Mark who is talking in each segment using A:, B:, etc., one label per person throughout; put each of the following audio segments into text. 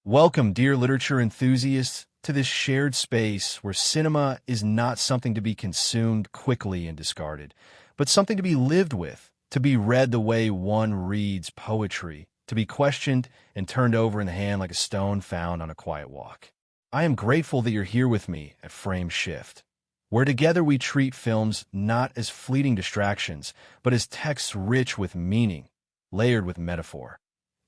A: Welcome, dear literature enthusiasts, to this shared space where cinema is not something to be consumed quickly and discarded, but something to be lived with, to be read the way one reads poetry, to be questioned and turned over in the hand like a stone found on a quiet walk. I am grateful that you're here with me at Frame Shift, where together we treat films not as fleeting distractions, but as texts rich with meaning, layered with metaphor,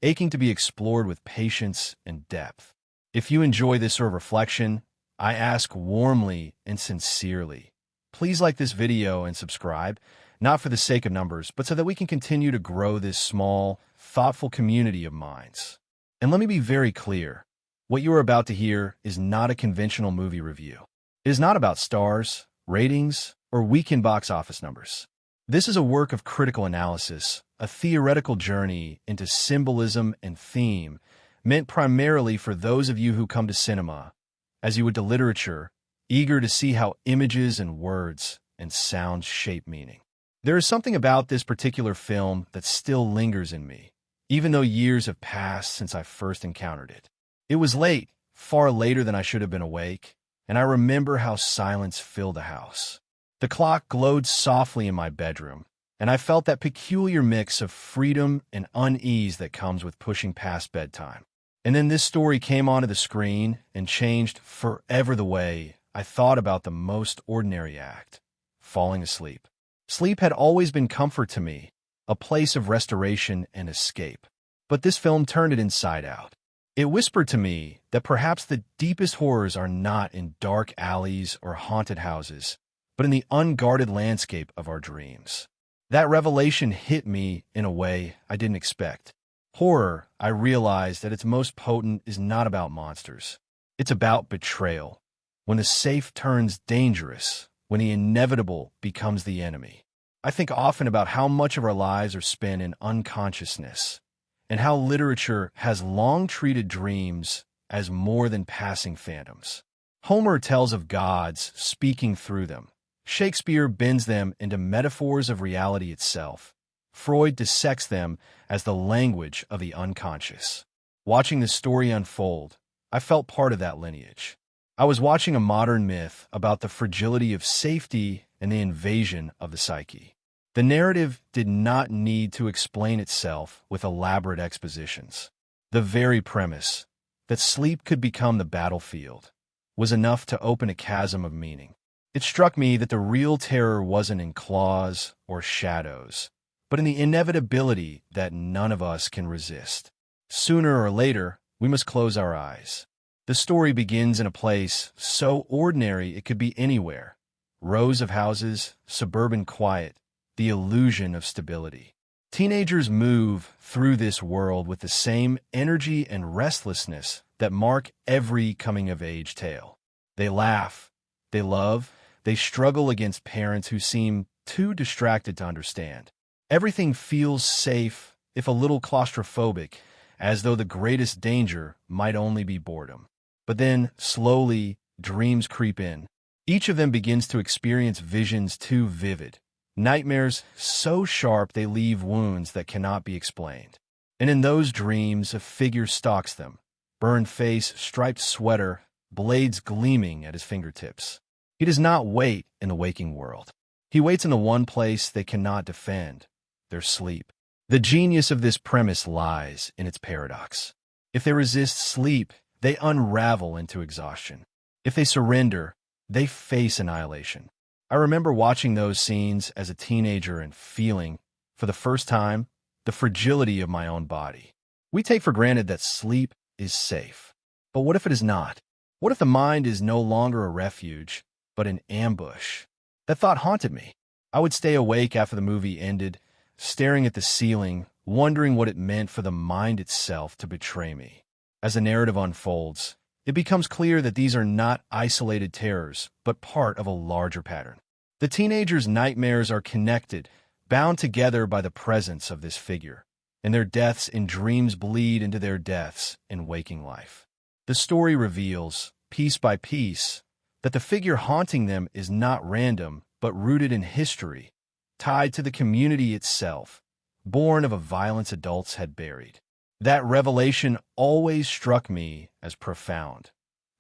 A: aching to be explored with patience and depth. If you enjoy this sort of reflection, I ask warmly and sincerely, please like this video and subscribe, not for the sake of numbers, but so that we can continue to grow this small, thoughtful community of minds. And let me be very clear, what you are about to hear is not a conventional movie review. It is not about stars, ratings, or weekend box office numbers. This is a work of critical analysis, a theoretical journey into symbolism and theme, meant primarily for those of you who come to cinema, as you would to literature, eager to see how images and words and sounds shape meaning. There is something about this particular film that still lingers in me, even though years have passed since I first encountered it. It was late, far later than I should have been awake, and I remember how silence filled the house. The clock glowed softly in my bedroom, and I felt that peculiar mix of freedom and unease that comes with pushing past bedtime. And then this story came onto the screen and changed forever the way I thought about the most ordinary act, falling asleep. Sleep had always been comfort to me, a place of restoration and escape. But this film turned it inside out. It whispered to me that perhaps the deepest horrors are not in dark alleys or haunted houses, but in the unguarded landscape of our dreams. That revelation hit me in a way I didn't expect. Horror, I realized that its most potent is not about monsters. It's about betrayal. When the safe turns dangerous, when the inevitable becomes the enemy. I think often about how much of our lives are spent in unconsciousness, and how literature has long treated dreams as more than passing phantoms. Homer tells of gods speaking through them. Shakespeare bends them into metaphors of reality itself. Freud dissects them as the language of the unconscious. Watching this story unfold, I felt part of that lineage. I was watching a modern myth about the fragility of safety and the invasion of the psyche. The narrative did not need to explain itself with elaborate expositions. The very premise, that sleep could become the battlefield, was enough to open a chasm of meaning. It struck me that the real terror wasn't in claws or shadows, but in the inevitability that none of us can resist. Sooner or later, we must close our eyes. The story begins in a place so ordinary it could be anywhere. Rows of houses, suburban quiet, the illusion of stability. Teenagers move through this world with the same energy and restlessness that mark every coming-of-age tale. They laugh, they love, they struggle against parents who seem too distracted to understand. Everything feels safe, if a little claustrophobic, as though the greatest danger might only be boredom. But then, slowly, dreams creep in. Each of them begins to experience visions too vivid, nightmares so sharp they leave wounds that cannot be explained. And in those dreams, a figure stalks them, burned face, striped sweater, blades gleaming at his fingertips. He does not wait in the waking world. He waits in the one place they cannot defend, their sleep. The genius of this premise lies in its paradox. If they resist sleep, they unravel into exhaustion. If they surrender, they face annihilation. I remember watching those scenes as a teenager and feeling, for the first time, the fragility of my own body. We take for granted that sleep is safe. But what if it is not? What if the mind is no longer a refuge, but an ambush? That thought haunted me. I would stay awake after the movie ended, staring at the ceiling, wondering what it meant for the mind itself to betray me. As the narrative unfolds, it becomes clear that these are not isolated terrors, but part of a larger pattern. The teenagers' nightmares are connected, bound together by the presence of this figure, and their deaths in dreams bleed into their deaths in waking life. The story reveals, piece by piece, that the figure haunting them is not random, but rooted in history, tied to the community itself, born of a violence adults had buried. That revelation always struck me as profound.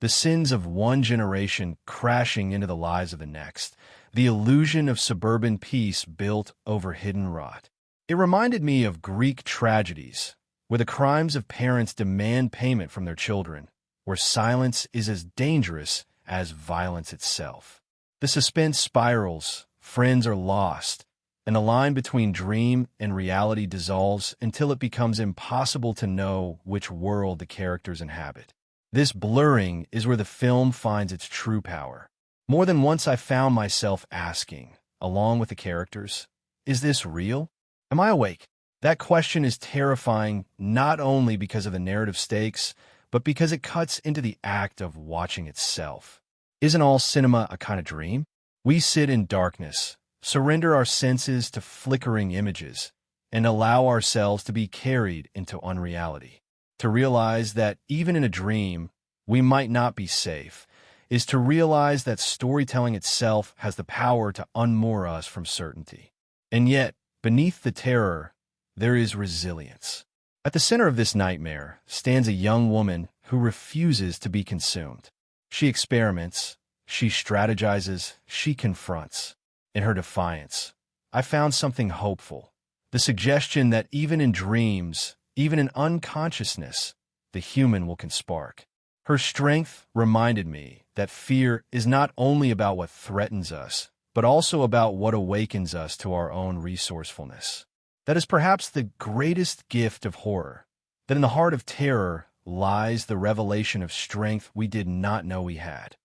A: The sins of one generation crashing into the lives of the next, the illusion of suburban peace built over hidden rot. It reminded me of Greek tragedies, where the crimes of parents demand payment from their children, where silence is as dangerous as violence itself. The suspense spirals, friends are lost, and the line between dream and reality dissolves until it becomes impossible to know which world the characters inhabit. This blurring is where the film finds its true power. More than once I found myself asking, along with the characters, is this real? Am I awake? That question is terrifying not only because of the narrative stakes, but because it cuts into the act of watching itself. Isn't all cinema a kind of dream? We sit in darkness, surrender our senses to flickering images, and allow ourselves to be carried into unreality. To realize that even in a dream, we might not be safe, is to realize that storytelling itself has the power to unmoor us from certainty. And yet, beneath the terror, there is resilience. At the center of this nightmare stands a young woman who refuses to be consumed. She experiments, she strategizes, she confronts. In her defiance, I found something hopeful. The suggestion that even in dreams, even in unconsciousness, the human will can spark. Her strength reminded me that fear is not only about what threatens us, but also about what awakens us to our own resourcefulness. That is perhaps the greatest gift of horror, that in the heart of terror lies the revelation of strength we did not know we had.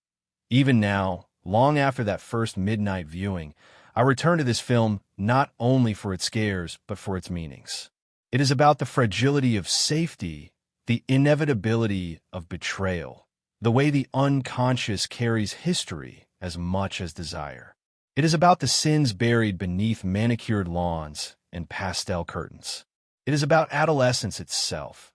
A: Even now, long after that first midnight viewing, I return to this film not only for its scares, but for its meanings. It is about the fragility of safety, the inevitability of betrayal, the way the unconscious carries history as much as desire. It is about the sins buried beneath manicured lawns and pastel curtains. It is about adolescence itself,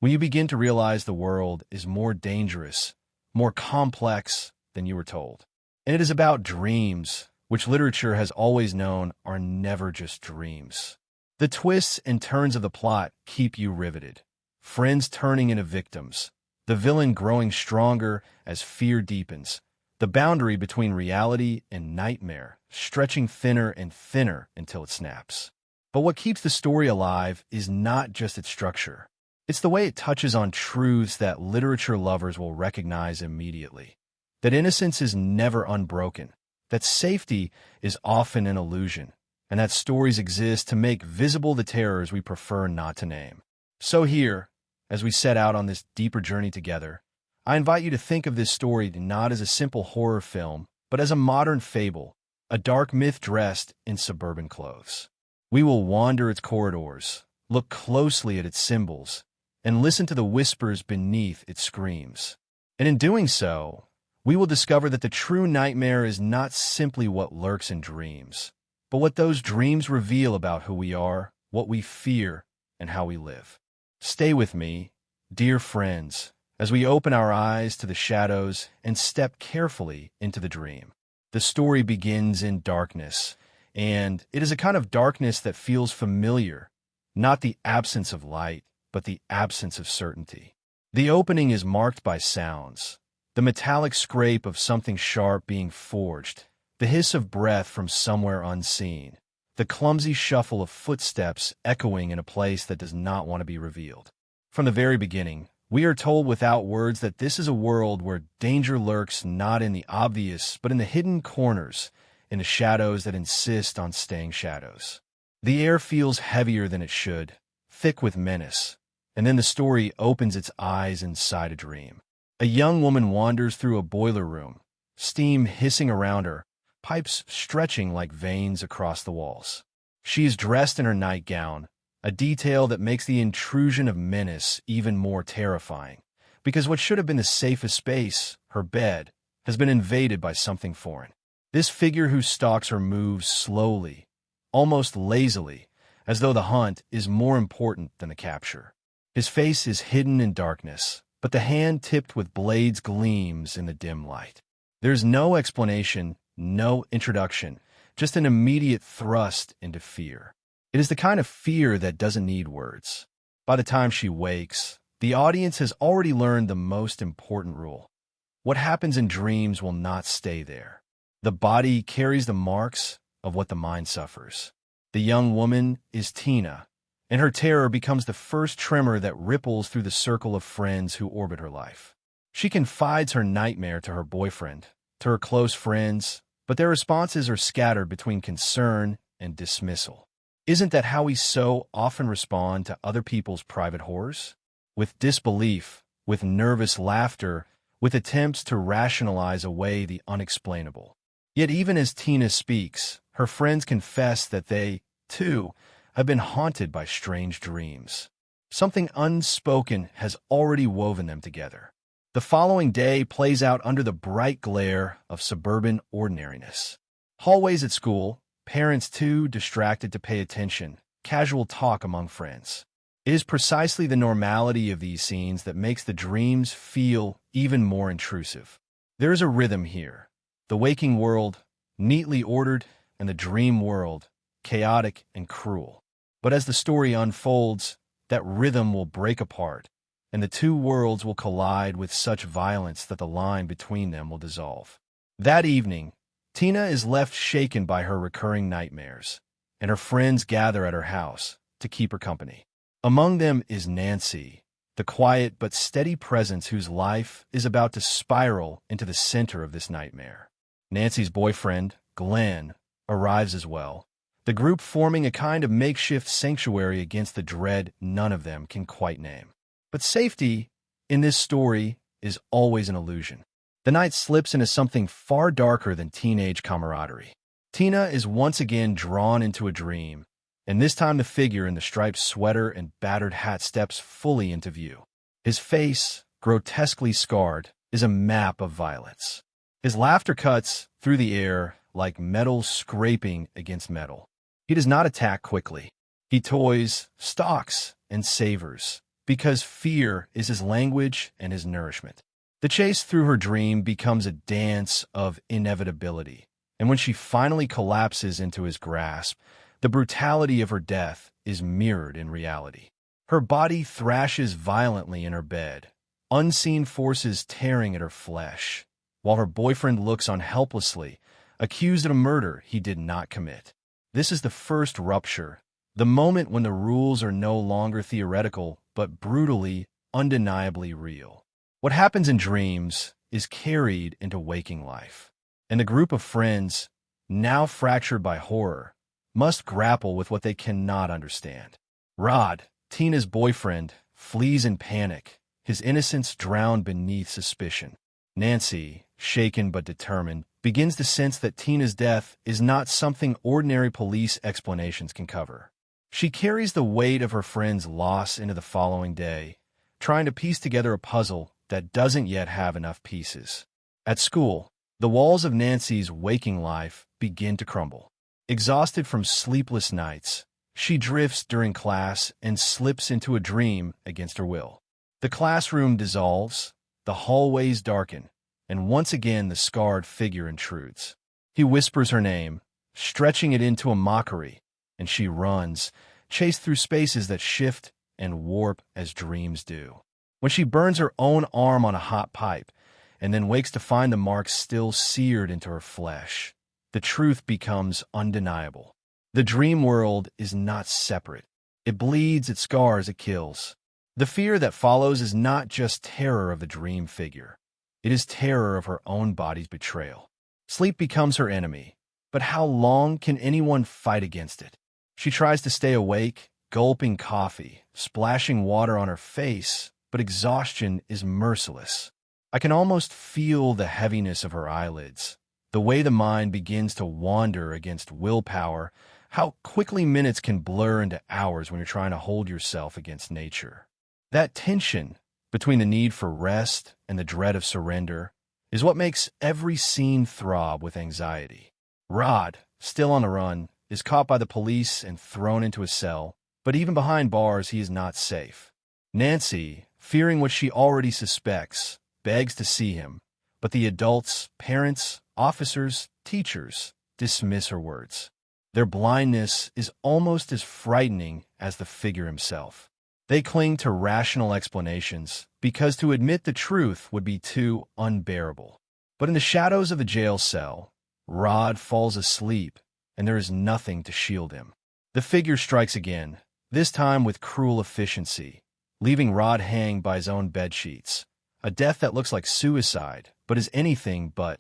A: when you begin to realize the world is more dangerous, more complex than you were told. And it is about dreams, which literature has always known are never just dreams. The twists and turns of the plot keep you riveted. Friends turning into victims, the villain growing stronger as fear deepens, the boundary between reality and nightmare stretching thinner and thinner until it snaps. But what keeps the story alive is not just its structure. It's the way it touches on truths that literature lovers will recognize immediately. That innocence is never unbroken, that safety is often an illusion, and that stories exist to make visible the terrors we prefer not to name. So here, as we set out on this deeper journey together, I invite you to think of this story not as a simple horror film, but as a modern fable, a dark myth dressed in suburban clothes. We will wander its corridors, look closely at its symbols, and listen to the whispers beneath its screams. And in doing so, we will discover that the true nightmare is not simply what lurks in dreams, but what those dreams reveal about who we are, what we fear, and how we live. Stay with me, dear friends, as we open our eyes to the shadows and step carefully into the dream. The story begins in darkness, and it is a kind of darkness that feels familiar, not the absence of light, but the absence of certainty. The opening is marked by sounds, the metallic scrape of something sharp being forged, the hiss of breath from somewhere unseen, the clumsy shuffle of footsteps echoing in a place that does not want to be revealed. From the very beginning, we are told without words that this is a world where danger lurks not in the obvious, but in the hidden corners, in the shadows that insist on staying shadows. The air feels heavier than it should, thick with menace, and then the story opens its eyes inside a dream. A young woman wanders through a boiler room, steam hissing around her, pipes stretching like veins across the walls. She is dressed in her nightgown, a detail that makes the intrusion of menace even more terrifying, because what should have been the safest space, her bed, has been invaded by something foreign. This figure who stalks her moves slowly, almost lazily, as though the hunt is more important than the capture. His face is hidden in darkness, but the hand tipped with blades gleams in the dim light. There's no explanation, no introduction, just an immediate thrust into fear. It is the kind of fear that doesn't need words. By the time she wakes, the audience has already learned the most important rule. What happens in dreams will not stay there. The body carries the marks of what the mind suffers. The young woman is Tina, and her terror becomes the first tremor that ripples through the circle of friends who orbit her life. She confides her nightmare to her boyfriend, to her close friends, but their responses are scattered between concern and dismissal. Isn't that how we so often respond to other people's private horrors? With disbelief, with nervous laughter, with attempts to rationalize away the unexplainable. Yet even as Tina speaks, her friends confess that they, too, have been haunted by strange dreams. Something unspoken has already woven them together. The following day plays out under the bright glare of suburban ordinariness. Hallways at school, parents too distracted to pay attention, casual talk among friends. It is precisely the normality of these scenes that makes the dreams feel even more intrusive. There is a rhythm here. The waking world, neatly ordered, and the dream world, chaotic and cruel. But as the story unfolds, that rhythm will break apart, and the two worlds will collide with such violence that the line between them will dissolve. That evening, Tina is left shaken by her recurring nightmares, and her friends gather at her house to keep her company. Among them is Nancy, the quiet but steady presence whose life is about to spiral into the center of this nightmare. Nancy's boyfriend, Glenn, arrives as well, the group forming a kind of makeshift sanctuary against the dread none of them can quite name. But safety, in this story, is always an illusion. The night slips into something far darker than teenage camaraderie. Tina is once again drawn into a dream, and this time the figure in the striped sweater and battered hat steps fully into view. His face, grotesquely scarred, is a map of violence. His laughter cuts through the air like metal scraping against metal. He does not attack quickly. He toys, stalks, and savors, because fear is his language and his nourishment. The chase through her dream becomes a dance of inevitability, and when she finally collapses into his grasp, the brutality of her death is mirrored in reality. Her body thrashes violently in her bed, unseen forces tearing at her flesh, while her boyfriend looks on helplessly, accused of a murder he did not commit. This is the first rupture, the moment when the rules are no longer theoretical, but brutally, undeniably real. What happens in dreams is carried into waking life, and the group of friends, now fractured by horror, must grapple with what they cannot understand. Rod, Tina's boyfriend, flees in panic, his innocence drowned beneath suspicion. Nancy, shaken but determined, begins to sense that Tina's death is not something ordinary police explanations can cover. She carries the weight of her friend's loss into the following day, trying to piece together a puzzle that doesn't yet have enough pieces. At school, the walls of Nancy's waking life begin to crumble. Exhausted from sleepless nights, she drifts during class and slips into a dream against her will. The classroom dissolves, the hallways darken, and once again the scarred figure intrudes. He whispers her name, stretching it into a mockery, and she runs, chased through spaces that shift and warp as dreams do. When she burns her own arm on a hot pipe, and then wakes to find the marks still seared into her flesh, the truth becomes undeniable. The dream world is not separate. It bleeds, it scars, it kills. The fear that follows is not just terror of the dream figure. It is terror of her own body's betrayal. Sleep becomes her enemy, but how long can anyone fight against it? She tries to stay awake, gulping coffee, splashing water on her face, but exhaustion is merciless. I can almost feel the heaviness of her eyelids, the way the mind begins to wander against willpower, how quickly minutes can blur into hours when you're trying to hold yourself against nature. That tension between the need for rest and the dread of surrender is what makes every scene throb with anxiety. Rod, still on the run, is caught by the police and thrown into a cell, but even behind bars he is not safe. Nancy, fearing what she already suspects, begs to see him, but the adults, parents, officers, teachers dismiss her words. Their blindness is almost as frightening as the figure himself. They cling to rational explanations because to admit the truth would be too unbearable. But in the shadows of the jail cell, Rod falls asleep, and there is nothing to shield him. The figure strikes again, this time with cruel efficiency, leaving Rod hang by his own bedsheets. A death that looks like suicide, but is anything but.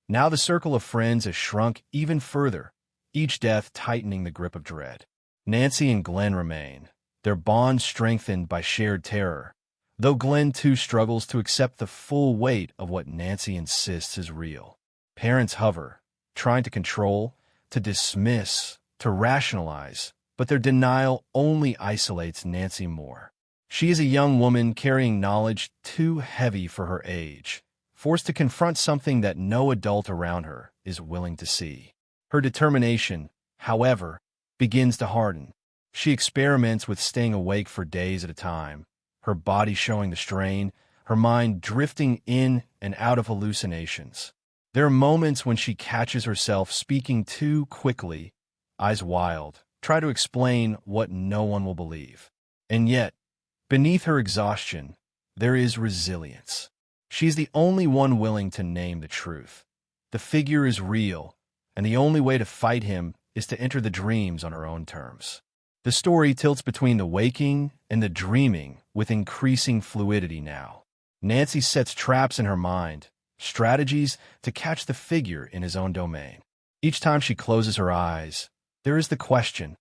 A: Now the circle of friends has shrunk even further, each death tightening the grip of dread. Nancy and Glenn remain, their bond strengthened by shared terror, though Glenn too struggles to accept the full weight of what Nancy insists is real. Parents hover, trying to control, to dismiss, to rationalize, but their denial only isolates Nancy more. She is a young woman carrying knowledge too heavy for her age, forced to confront something that no adult around her is willing to see. Her determination, however, begins to harden. She experiments with staying awake for days at a time, her body showing the strain, her mind drifting in and out of hallucinations. There are moments when she catches herself speaking too quickly, eyes wild, try to explain what no one will believe. And yet, beneath her exhaustion, there is resilience. She's the only one willing to name the truth. The figure is real, and the only way to fight him is to enter the dreams on her own terms. The story tilts between the waking and the dreaming with increasing fluidity now. Nancy sets traps in her mind, strategies to catch the figure in his own domain. Each time she closes her eyes, there is the question,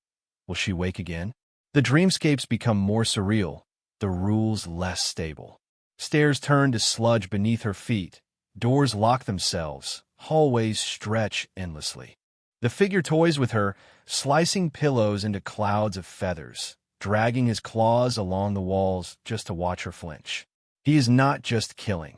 A: will she wake again? The dreamscapes become more surreal, the rules less stable. Stairs turn to sludge beneath her feet, doors lock themselves, hallways stretch endlessly. The figure toys with her, slicing pillows into clouds of feathers, dragging his claws along the walls just to watch her flinch. He is not just killing.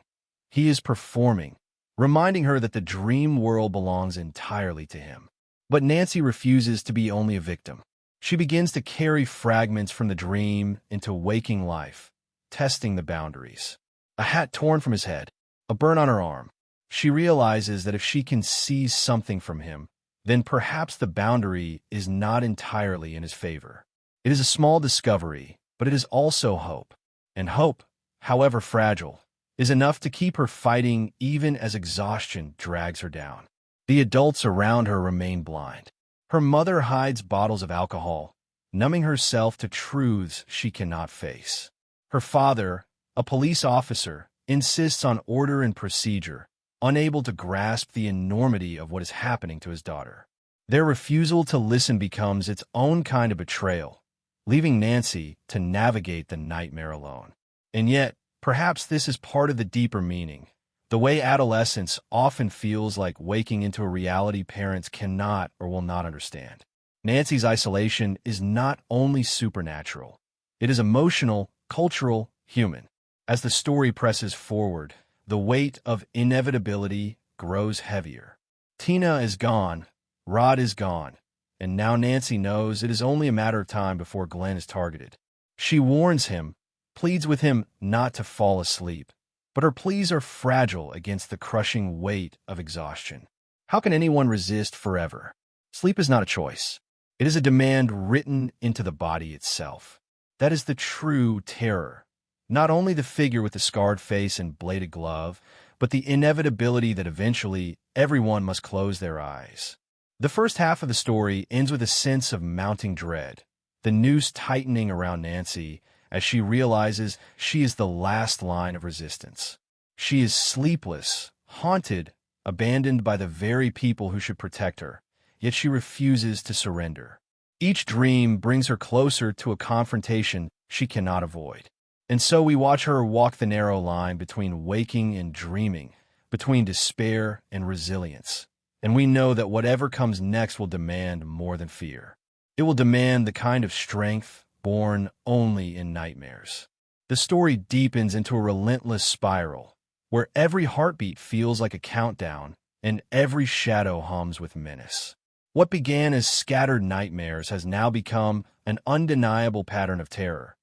A: He is performing, reminding her that the dream world belongs entirely to him. But Nancy refuses to be only a victim. She begins to carry fragments from the dream into waking life, testing the boundaries. A hat torn from his head, a burn on her arm. She realizes that if she can seize something from him, then perhaps the boundary is not entirely in his favor. It is a small discovery, but it is also hope. And hope, however fragile, is enough to keep her fighting even as exhaustion drags her down. The adults around her remain blind. Her mother hides bottles of alcohol, numbing herself to truths she cannot face. Her father, a police officer, insists on order and procedure, unable to grasp the enormity of what is happening to his daughter. Their refusal to listen becomes its own kind of betrayal, leaving Nancy to navigate the nightmare alone. And yet, perhaps this is part of the deeper meaning, the way adolescence often feels like waking into a reality parents cannot or will not understand. Nancy's isolation is not only supernatural, it is emotional, cultural, human. As the story presses forward, the weight of inevitability grows heavier. Tina is gone, Rod is gone, and now Nancy knows it is only a matter of time before Glenn is targeted. She warns him, pleads with him not to fall asleep, but her pleas are fragile against the crushing weight of exhaustion. How can anyone resist forever? Sleep is not a choice. It is a demand written into the body itself. That is the true terror. Not only the figure with the scarred face and bladed glove, but the inevitability that eventually everyone must close their eyes. The first half of the story ends with a sense of mounting dread, the noose tightening around Nancy as she realizes she is the last line of resistance. She is sleepless, haunted, abandoned by the very people who should protect her, yet she refuses to surrender. Each dream brings her closer to a confrontation she cannot avoid. And so we watch her walk the narrow line between waking and dreaming, between despair and resilience. And we know that whatever comes next will demand more than fear. It will demand the kind of strength born only in nightmares. The story deepens into a relentless spiral, where every heartbeat feels like a countdown and every shadow hums with menace. What began as scattered nightmares has now become an undeniable pattern of terror.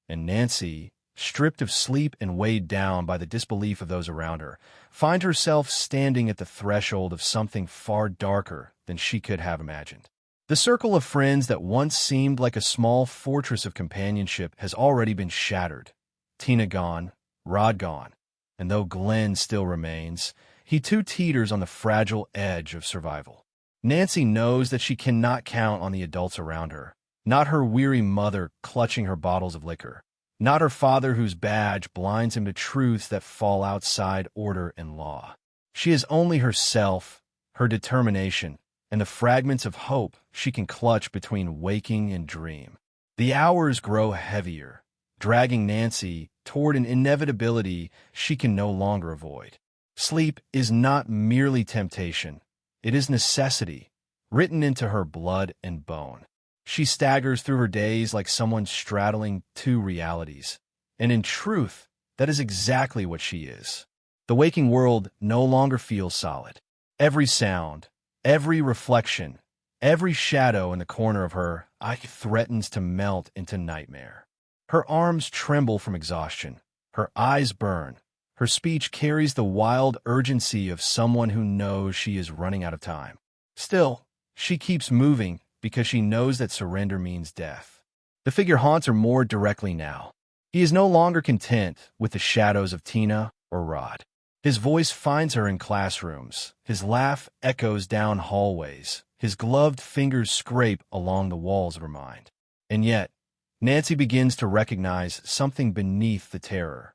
A: And Nancy, stripped of sleep and weighed down by the disbelief of those around her, finds herself standing at the threshold of something far darker than she could have imagined. The circle of friends that once seemed like a small fortress of companionship has already been shattered. Tina gone, Rod gone, and though Glenn still remains, he too teeters on the fragile edge of survival. Nancy knows that she cannot count on the adults around her, not her weary mother clutching her bottles of liquor, not her father whose badge blinds him to truths that fall outside order and law. She is only herself, her determination, and the fragments of hope she can clutch between waking and dream. The hours grow heavier, dragging Nancy toward an inevitability she can no longer avoid. Sleep is not merely temptation, it is necessity, written into her blood and bone. She staggers through her days like someone straddling two realities, and in truth, that is exactly what she is. The waking world no longer feels solid. Every sound, every reflection, every shadow in the corner of her eye threatens to melt into nightmare. Her arms tremble from exhaustion, her eyes burn, her speech carries the wild urgency of someone who knows she is running out of time. Still, she keeps moving because she knows that surrender means death. The figure haunts her more directly now. He is no longer content with the shadows of Tina or Rod. His voice finds her in classrooms, his laugh echoes down hallways, his gloved fingers scrape along the walls of her mind. And yet, Nancy begins to recognize something beneath the terror: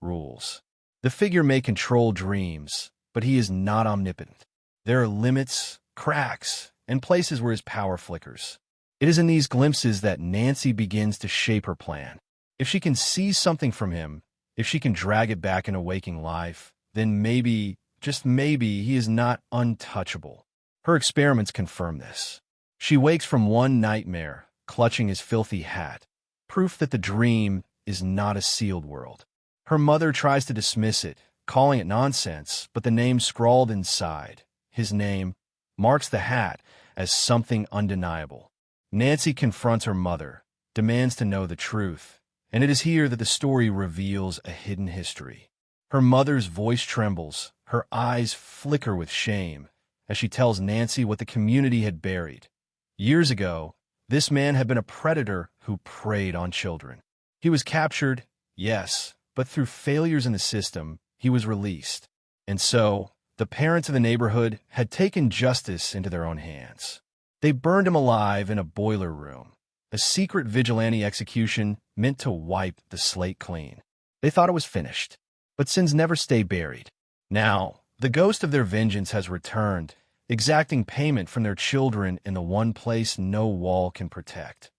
A: rules. The figure may control dreams, but he is not omnipotent. There are limits, cracks, and places where his power flickers. It is in these glimpses that Nancy begins to shape her plan. If she can see something from him, if she can drag it back into waking life, then maybe, just maybe, he is not untouchable. Her experiments confirm this. She wakes from one nightmare, clutching his filthy hat, proof that the dream is not a sealed world. Her mother tries to dismiss it, calling it nonsense, but the name scrawled inside, his name, marks the hat as something undeniable. Nancy confronts her mother, demands to know the truth, and it is here that the story reveals a hidden history. Her mother's voice trembles, her eyes flicker with shame, as she tells Nancy what the community had buried. Years ago, this man had been a predator who preyed on children. He was captured, yes, but through failures in the system, he was released. And so, the parents of the neighborhood had taken justice into their own hands. They burned him alive in a boiler room, a secret vigilante execution meant to wipe the slate clean. They thought it was finished, but sins never stay buried. Now, the ghost of their vengeance has returned, exacting payment from their children in the one place no wall can protect: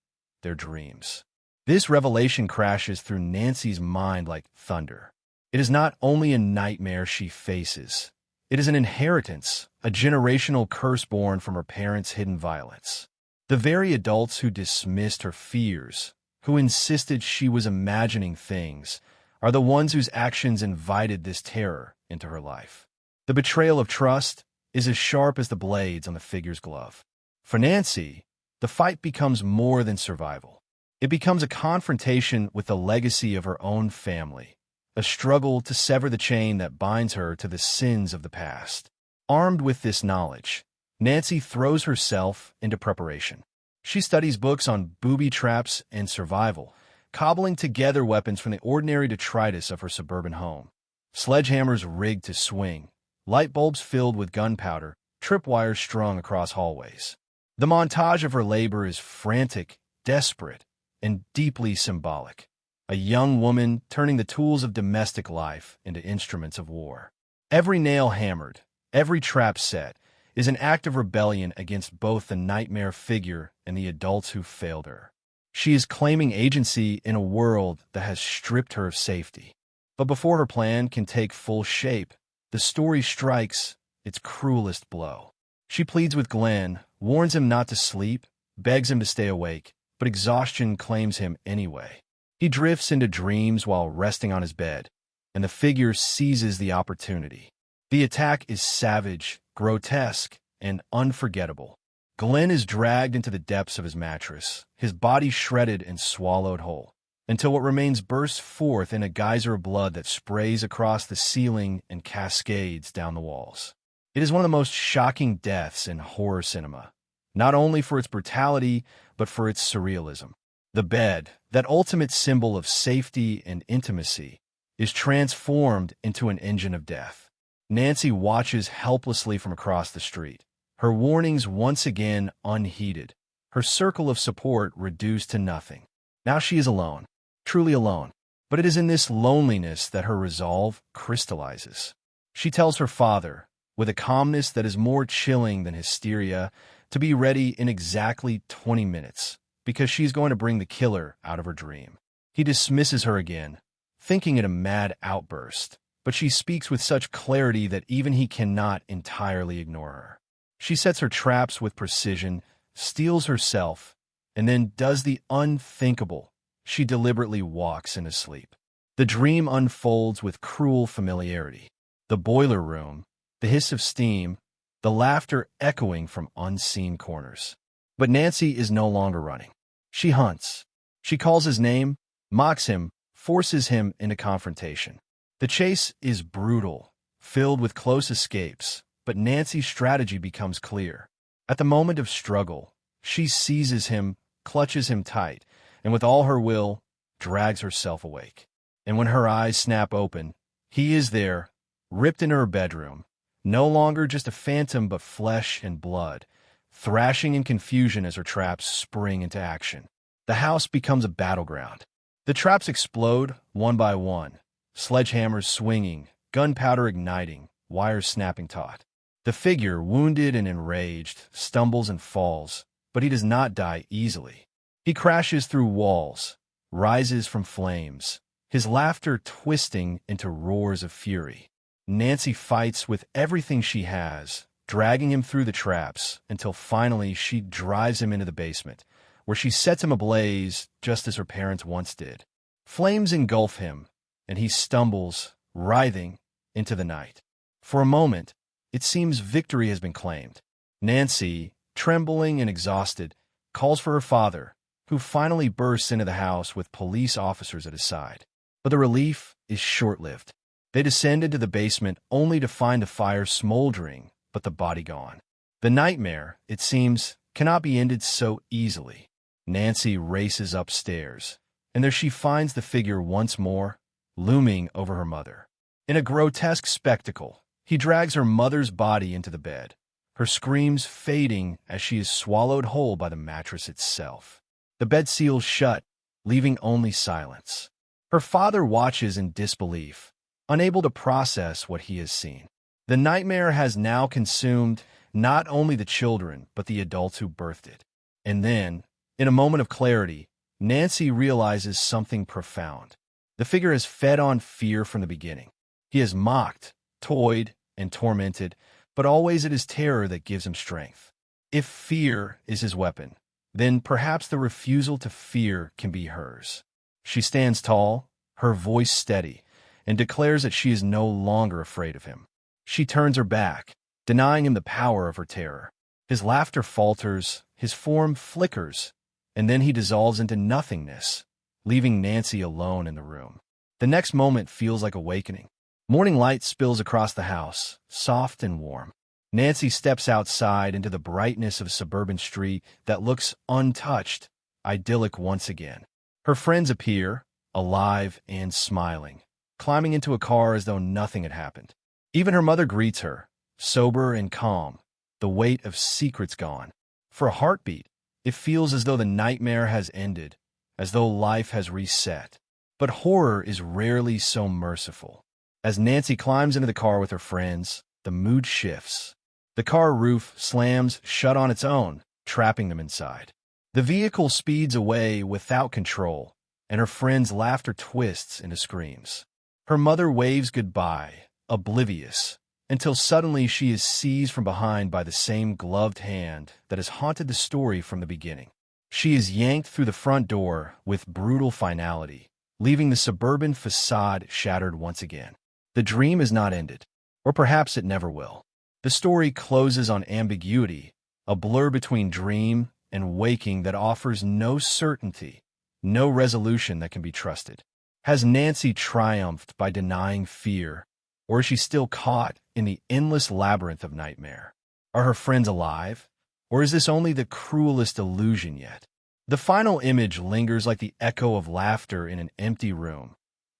A: their dreams. This revelation crashes through Nancy's mind like thunder. It is not only a nightmare she faces, it is an inheritance, a generational curse born from her parents' hidden violence. The very adults who dismissed her fears, who insisted she was imagining things, are the ones whose actions invited this terror into her life. The betrayal of trust is as sharp as the blades on the figure's glove. For Nancy, the fight becomes more than survival. It becomes a confrontation with the legacy of her own family, a struggle to sever the chain that binds her to the sins of the past. Armed with this knowledge, Nancy throws herself into preparation. She studies books on booby traps and survival, cobbling together weapons from the ordinary detritus of her suburban home. Sledgehammers rigged to swing, light bulbs filled with gunpowder, tripwires strung across hallways. The montage of her labor is frantic, desperate, and deeply symbolic. A young woman turning the tools of domestic life into instruments of war. Every nail hammered, every trap set, is an act of rebellion against both the nightmare figure and the adults who failed her. She is claiming agency in a world that has stripped her of safety. But before her plan can take full shape, the story strikes its cruelest blow. She pleads with Glenn, warns him not to sleep, begs him to stay awake, but exhaustion claims him anyway. He drifts into dreams while resting on his bed, and the figure seizes the opportunity. The attack is savage, grotesque, and unforgettable. Glenn is dragged into the depths of his mattress, his body shredded and swallowed whole, until what remains bursts forth in a geyser of blood that sprays across the ceiling and cascades down the walls. It is one of the most shocking deaths in horror cinema, not only for its brutality, but for its surrealism. The bed, that ultimate symbol of safety and intimacy, is transformed into an engine of death. Nancy watches helplessly from across the street, her warnings once again unheeded, her circle of support reduced to nothing. Now she is alone, truly alone. But it is in this loneliness that her resolve crystallizes. She tells her father, with a calmness that is more chilling than hysteria, to be ready in exactly 20 minutes, because she's going to bring the killer out of her dream. He dismisses her again, thinking it a mad outburst, but she speaks with such clarity that even he cannot entirely ignore her. She sets her traps with precision, steals herself, and then does the unthinkable. She deliberately walks into sleep. The dream unfolds with cruel familiarity. The boiler room, the hiss of steam, the laughter echoing from unseen corners. But Nancy is no longer running. She hunts. She calls his name, mocks him, forces him into confrontation. The chase is brutal, filled with close escapes, but Nancy's strategy becomes clear. At the moment of struggle, she seizes him, clutches him tight, and with all her will, drags herself awake. And when her eyes snap open, he is there, ripped into her bedroom, no longer just a phantom but flesh and blood, thrashing in confusion as her traps spring into action. The house becomes a battleground. The traps explode, one by one, sledgehammers swinging, gunpowder igniting, wires snapping taut. The figure, wounded and enraged, stumbles and falls, but he does not die easily. He crashes through walls, rises from flames, his laughter twisting into roars of fury. Nancy fights with everything she has, dragging him through the traps until finally she drives him into the basement, where she sets him ablaze just as her parents once did. Flames engulf him, and he stumbles, writhing, into the night. For a moment, it seems victory has been claimed. Nancy, trembling and exhausted, calls for her father, who finally bursts into the house with police officers at his side. But the relief is short-lived. They descend into the basement only to find the fire smoldering, but the body gone. The nightmare, it seems, cannot be ended so easily. Nancy races upstairs, and there she finds the figure once more, looming over her mother. In a grotesque spectacle, he drags her mother's body into the bed, her screams fading as she is swallowed whole by the mattress itself. The bed seals shut, leaving only silence. Her father watches in disbelief, unable to process what he has seen. The nightmare has now consumed not only the children, but the adults who birthed it. And then, in a moment of clarity, Nancy realizes something profound. The figure has fed on fear from the beginning. He has mocked, toyed, and tormented, but always it is terror that gives him strength. If fear is his weapon, then perhaps the refusal to fear can be hers. She stands tall, her voice steady, and declares that she is no longer afraid of him. She turns her back, denying him the power of her terror. His laughter falters, his form flickers, and then he dissolves into nothingness, leaving Nancy alone in the room. The next moment feels like awakening. Morning light spills across the house, soft and warm. Nancy steps outside into the brightness of a suburban street that looks untouched, idyllic once again. Her friends appear, alive and smiling, climbing into a car as though nothing had happened. Even her mother greets her, sober and calm, the weight of secrets gone. For a heartbeat, it feels as though the nightmare has ended, as though life has reset. But horror is rarely so merciful. As Nancy climbs into the car with her friends, the mood shifts. The car roof slams shut on its own, trapping them inside. The vehicle speeds away without control, and her friend's laughter twists into screams. Her mother waves goodbye, oblivious, until suddenly she is seized from behind by the same gloved hand that has haunted the story from the beginning. She is yanked through the front door with brutal finality, leaving the suburban facade shattered once again. The dream is not ended, or perhaps it never will. The story closes on ambiguity, a blur between dream and waking that offers no certainty, no resolution that can be trusted. Has Nancy triumphed by denying fear, or is she still caught in the endless labyrinth of nightmare? Are her friends alive, Or is this only the cruelest illusion yet? The final image lingers like the echo of laughter in an empty room,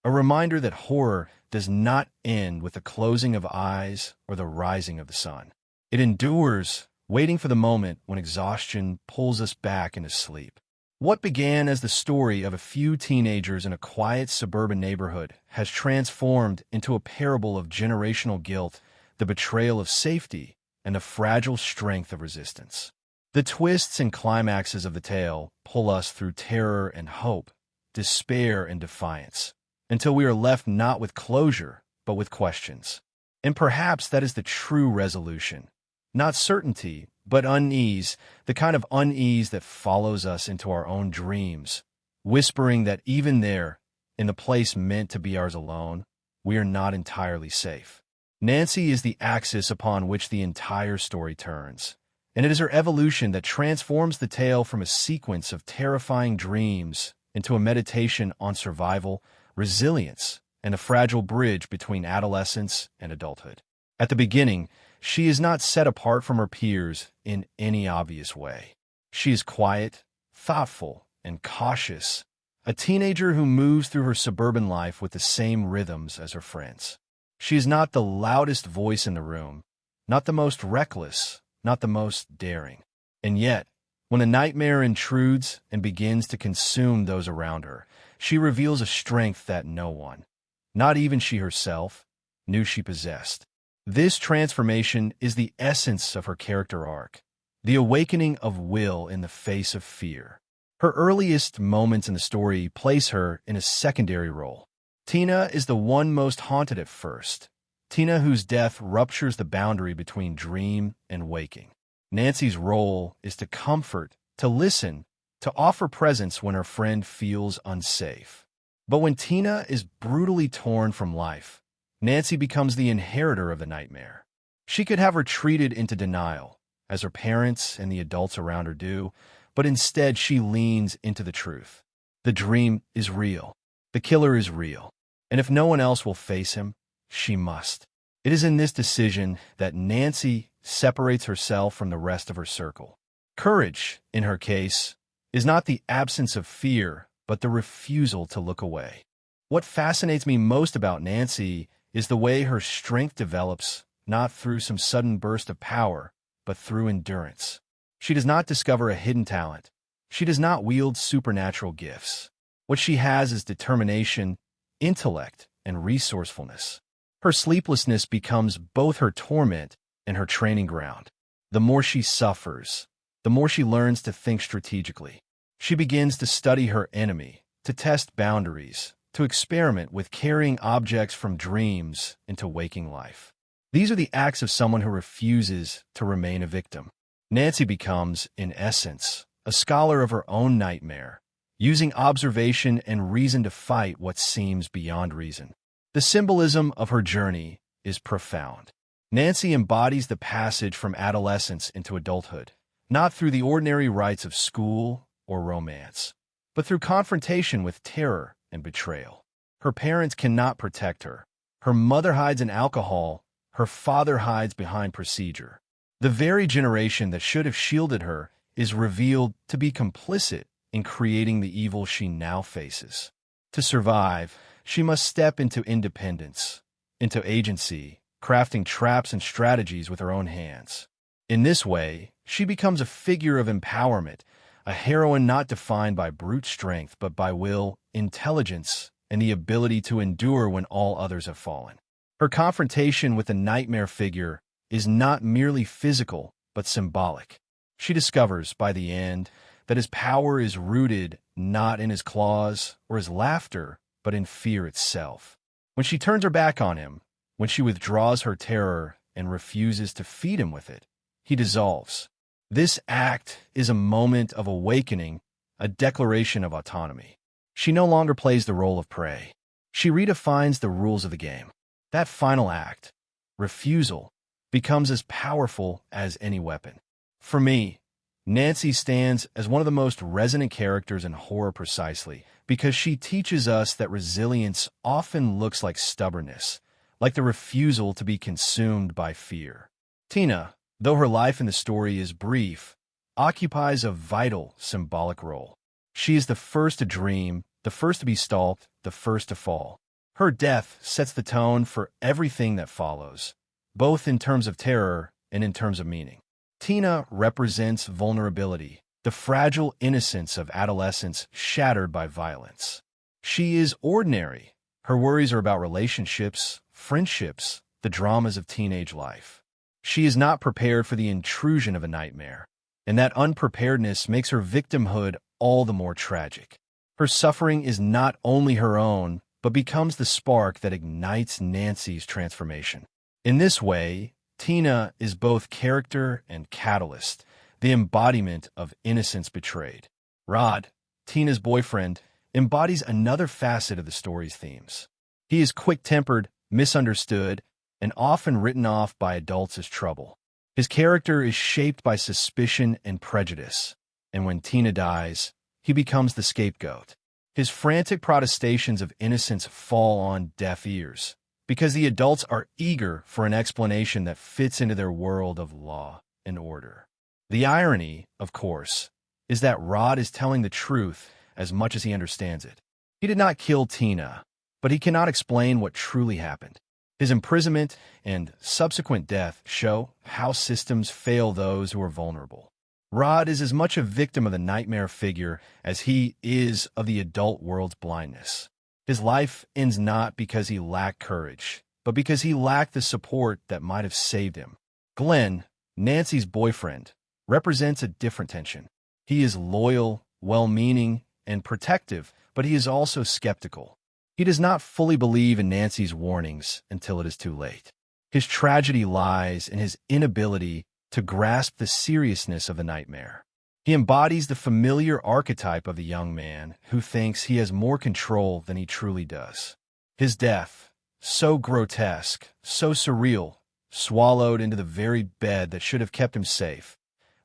A: a reminder that horror does not end with the closing of eyes or the rising of the sun. It endures, waiting for the moment when exhaustion pulls us back into sleep. What began as the story of a few teenagers in a quiet suburban neighborhood has transformed into a parable of generational guilt, the betrayal of safety, and the fragile strength of resistance. The twists and climaxes of the tale pull us through terror and hope, despair and defiance, until we are left not with closure, but with questions. And perhaps that is the true resolution. Not certainty, but unease, the kind of unease that follows us into our own dreams, whispering that even there, in the place meant to be ours alone, we are not entirely safe. Nancy is the axis upon which the entire story turns, and it is her evolution that transforms the tale from a sequence of terrifying dreams into a meditation on survival, resilience, and a fragile bridge between adolescence and adulthood. At the beginning, she is not set apart from her peers in any obvious way. She is quiet, thoughtful, and cautious, a teenager who moves through her suburban life with the same rhythms as her friends. She is not the loudest voice in the room, not the most reckless, not the most daring. And yet, when a nightmare intrudes and begins to consume those around her, she reveals a strength that no one, not even she herself, knew she possessed. This transformation is the essence of her character arc, the awakening of will in the face of fear. Her earliest moments in the story place her in a secondary role. Tina is the one most haunted at first, Tina whose death ruptures the boundary between dream and waking. Nancy's role is to comfort, to listen, to offer presence when her friend feels unsafe. But when Tina is brutally torn from life, Nancy becomes the inheritor of the nightmare. She could have retreated into denial, as her parents and the adults around her do, but instead she leans into the truth. The dream is real. The killer is real. And if no one else will face him, she must. It is in this decision that Nancy separates herself from the rest of her circle. Courage, in her case, is not the absence of fear, but the refusal to look away. What fascinates me most about Nancy is the way her strength develops not through some sudden burst of power, but through endurance. She does not discover a hidden talent. She does not wield supernatural gifts. What she has is determination, intellect, and resourcefulness. Her sleeplessness becomes both her torment and her training ground. The more she suffers, the more she learns to think strategically. She begins to study her enemy, to test boundaries, to experiment with carrying objects from dreams into waking life. These are the acts of someone who refuses to remain a victim. Nancy becomes, in essence, a scholar of her own nightmare, using observation and reason to fight what seems beyond reason. The symbolism of her journey is profound. Nancy embodies the passage from adolescence into adulthood, not through the ordinary rites of school or romance, but through confrontation with terror and betrayal. Her parents cannot protect her. Her mother hides in alcohol. Her father hides behind procedure. The very generation that should have shielded her is revealed to be complicit in creating the evil she now faces. To survive, she must step into independence, into agency, crafting traps and strategies with her own hands. In this way, she becomes a figure of empowerment, a heroine not defined by brute strength but by will, intelligence, and the ability to endure when all others have fallen. Her confrontation with the nightmare figure is not merely physical but symbolic. She discovers, by the end, that his power is rooted not in his claws or his laughter, but in fear itself. When she turns her back on him, when she withdraws her terror and refuses to feed him with it, he dissolves. This act is a moment of awakening, a declaration of autonomy. She no longer plays the role of prey. She redefines the rules of the game. That final act, refusal, becomes as powerful as any weapon. For me, Nancy stands as one of the most resonant characters in horror precisely because she teaches us that resilience often looks like stubbornness, like the refusal to be consumed by fear. Tina, though her life in the story is brief, occupies a vital symbolic role. She is the first to dream, the first to be stalked, the first to fall. Her death sets the tone for everything that follows, both in terms of terror and in terms of meaning. Tina represents vulnerability, the fragile innocence of adolescence shattered by violence. She is ordinary. Her worries are about relationships, friendships, the dramas of teenage life. She is not prepared for the intrusion of a nightmare, and that unpreparedness makes her victimhood all the more tragic. Her suffering is not only her own, but becomes the spark that ignites Nancy's transformation. In this way, Tina is both character and catalyst, the embodiment of innocence betrayed. Rod, Tina's boyfriend, embodies another facet of the story's themes. He is quick-tempered, misunderstood, and often written off by adults as trouble. His character is shaped by suspicion and prejudice, and when Tina dies, he becomes the scapegoat. His frantic protestations of innocence fall on deaf ears, because the adults are eager for an explanation that fits into their world of law and order. The irony, of course, is that Rod is telling the truth as much as he understands it. He did not kill Tina, but he cannot explain what truly happened. His imprisonment and subsequent death show how systems fail those who are vulnerable. Rod is as much a victim of the nightmare figure as he is of the adult world's blindness. His life ends not because he lacked courage, but because he lacked the support that might have saved him. Glenn, Nancy's boyfriend, represents a different tension. He is loyal, well-meaning, and protective, but he is also skeptical. He does not fully believe in Nancy's warnings until it is too late. His tragedy lies in his inability to grasp the seriousness of the nightmare. He embodies the familiar archetype of the young man who thinks he has more control than he truly does. His death, so grotesque, so surreal, swallowed into the very bed that should have kept him safe,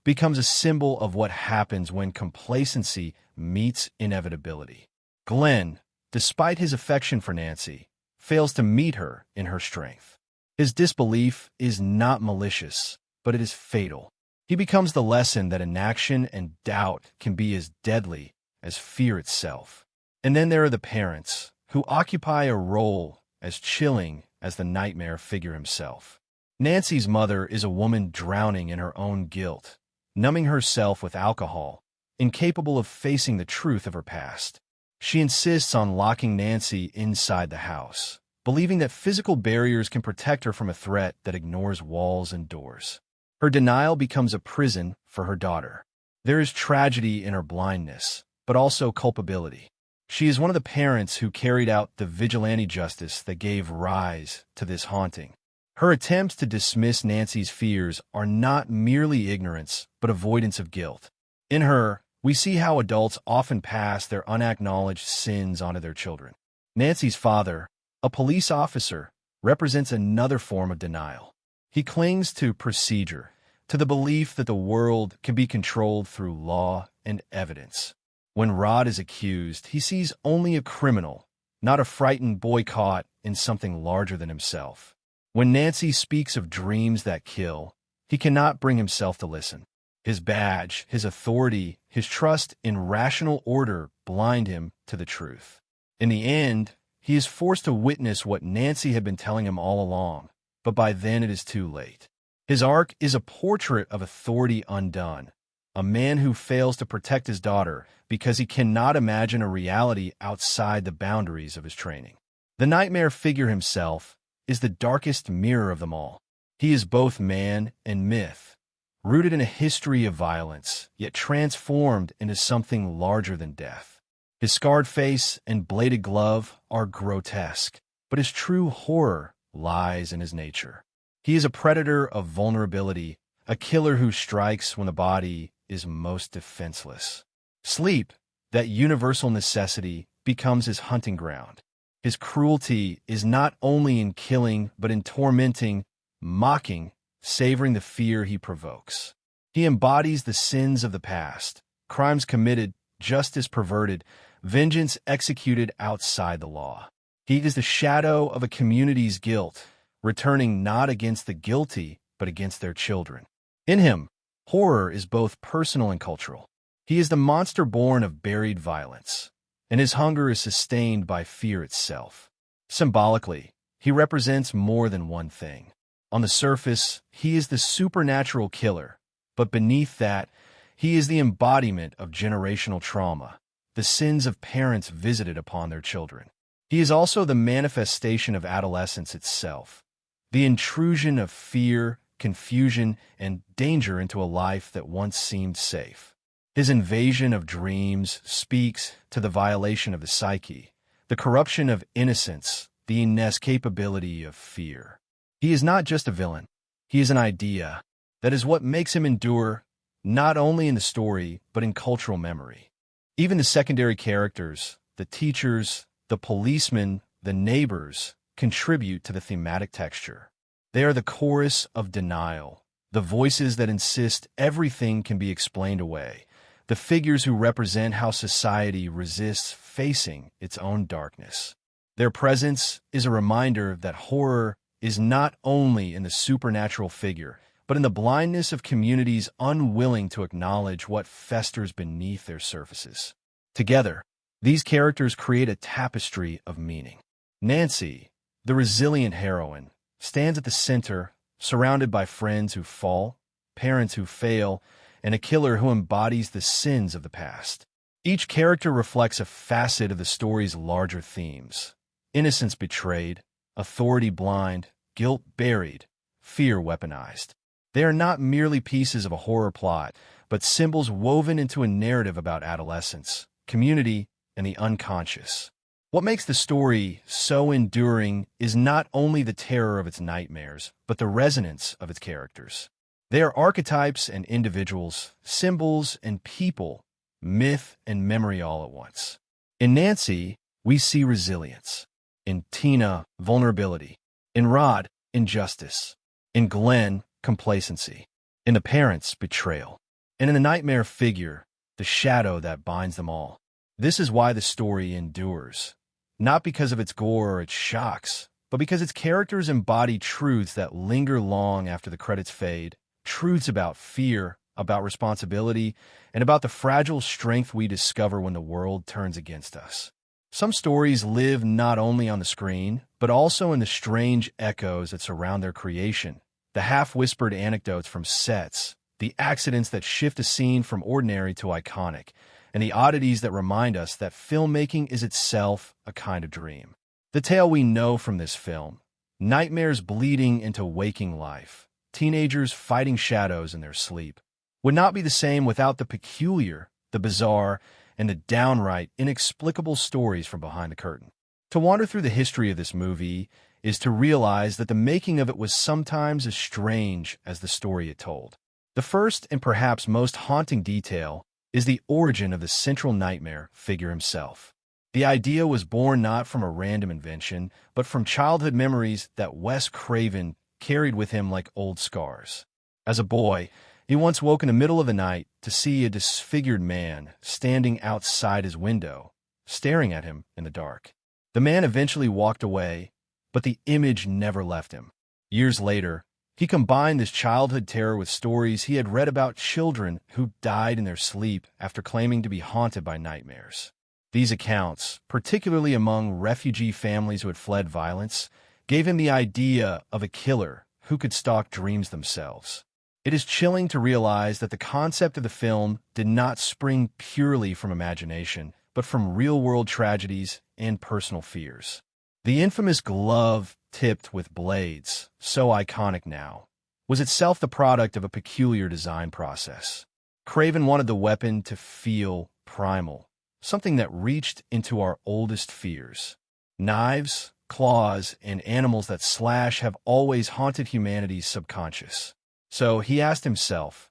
A: becomes a symbol of what happens when complacency meets inevitability. Glenn, despite his affection for Nancy, fails to meet her in her strength. His disbelief is not malicious, but it is fatal. He becomes the lesson that inaction and doubt can be as deadly as fear itself. And then there are the parents, who occupy a role as chilling as the nightmare figure himself. Nancy's mother is a woman drowning in her own guilt, numbing herself with alcohol, incapable of facing the truth of her past. She insists on locking Nancy inside the house, believing that physical barriers can protect her from a threat that ignores walls and doors. Her denial becomes a prison for her daughter. There is tragedy in her blindness, but also culpability. She is one of the parents who carried out the vigilante justice that gave rise to this haunting. Her attempts to dismiss Nancy's fears are not merely ignorance, but avoidance of guilt. In her, we see how adults often pass their unacknowledged sins onto their children. Nancy's father, a police officer, represents another form of denial. He clings to procedure, to the belief that the world can be controlled through law and evidence. When Rod is accused, he sees only a criminal, not a frightened boy caught in something larger than himself. When Nancy speaks of dreams that kill, he cannot bring himself to listen. His badge, his authority, his trust in rational order blind him to the truth. In the end, he is forced to witness what Nancy had been telling him all along, but by then it is too late. His arc is a portrait of authority undone, a man who fails to protect his daughter because he cannot imagine a reality outside the boundaries of his training. The nightmare figure himself is the darkest mirror of them all. He is both man and myth, rooted in a history of violence, yet transformed into something larger than death. His scarred face and bladed glove are grotesque, but his true horror lies in his nature. He is a predator of vulnerability, a killer who strikes when the body is most defenseless. Sleep, that universal necessity, becomes his hunting ground. His cruelty is not only in killing, but in tormenting, mocking, savoring the fear he provokes. He embodies the sins of the past, crimes committed, justice perverted, vengeance executed outside the law. He is the shadow of a community's guilt, returning not against the guilty, but against their children. In him, Horror is both personal and cultural. He is the monster born of buried violence, and his hunger is sustained by fear itself. Symbolically, he represents more than one thing. On the surface, he is the supernatural killer, but beneath that, he is the embodiment of generational trauma, the sins of parents visited upon their children. He is also the manifestation of adolescence itself, the intrusion of fear, confusion, and danger into a life that once seemed safe. His invasion of dreams speaks to the violation of the psyche, the corruption of innocence, the inescapability of fear. He is not just a villain. He is an idea. That is what makes him endure, not only in the story, but in cultural memory. Even the secondary characters, the teachers, the policemen, the neighbors, contribute to the thematic texture. They are the chorus of denial, the voices that insist everything can be explained away, the figures who represent how society resists facing its own darkness. Their presence is a reminder that horror is not only in the supernatural figure, but in the blindness of communities unwilling to acknowledge what festers beneath their surfaces. Together, these characters create a tapestry of meaning. Nancy, the resilient heroine, stands at the center, surrounded by friends who fall, parents who fail, and a killer who embodies the sins of the past. Each character reflects a facet of the story's larger themes: innocence betrayed, authority blind, guilt buried, fear weaponized. They are not merely pieces of a horror plot, but symbols woven into a narrative about adolescence, community, and the unconscious. What makes the story so enduring is not only the terror of its nightmares, but the resonance of its characters. They are archetypes and individuals, symbols and people, myth and memory all at once. In Nancy, we see resilience. In Tina, vulnerability. In Rod, injustice. In Glenn, complacency. In the parents, betrayal. And in the nightmare figure, the shadow that binds them all. This is why the story endures. Not because of its gore or its shocks, but because its characters embody truths that linger long after the credits fade, truths about fear, about responsibility, and about the fragile strength we discover when the world turns against us. Some stories live not only on the screen, but also in the strange echoes that surround their creation, the half-whispered anecdotes from sets, the accidents that shift a scene from ordinary to iconic, and the oddities that remind us that filmmaking is itself a kind of dream. The tale we know from this film: nightmares bleeding into waking life, teenagers fighting shadows in their sleep, would not be the same without the peculiar, the bizarre, and the downright inexplicable stories from behind the curtain. To wander through the history of this movie is to realize that the making of it was sometimes as strange as the story it told. The first and perhaps most haunting detail is the origin of the central nightmare figure himself. The idea was born not from a random invention, but from childhood memories that Wes Craven carried with him like old scars. As a boy, he once woke in the middle of the night to see a disfigured man standing outside his window, staring at him in the dark. The man eventually walked away, but the image never left him. Years later, he combined this childhood terror with stories he had read about children who died in their sleep after claiming to be haunted by nightmares. These accounts, particularly among refugee families who had fled violence, gave him the idea of a killer who could stalk dreams themselves. It is chilling to realize that the concept of the film did not spring purely from imagination, but from real-world tragedies and personal fears. The infamous glove tipped with blades, so iconic now, was itself the product of a peculiar design process. Craven wanted the weapon to feel primal, something that reached into our oldest fears. Knives, claws, and animals that slash have always haunted humanity's subconscious. So he asked himself,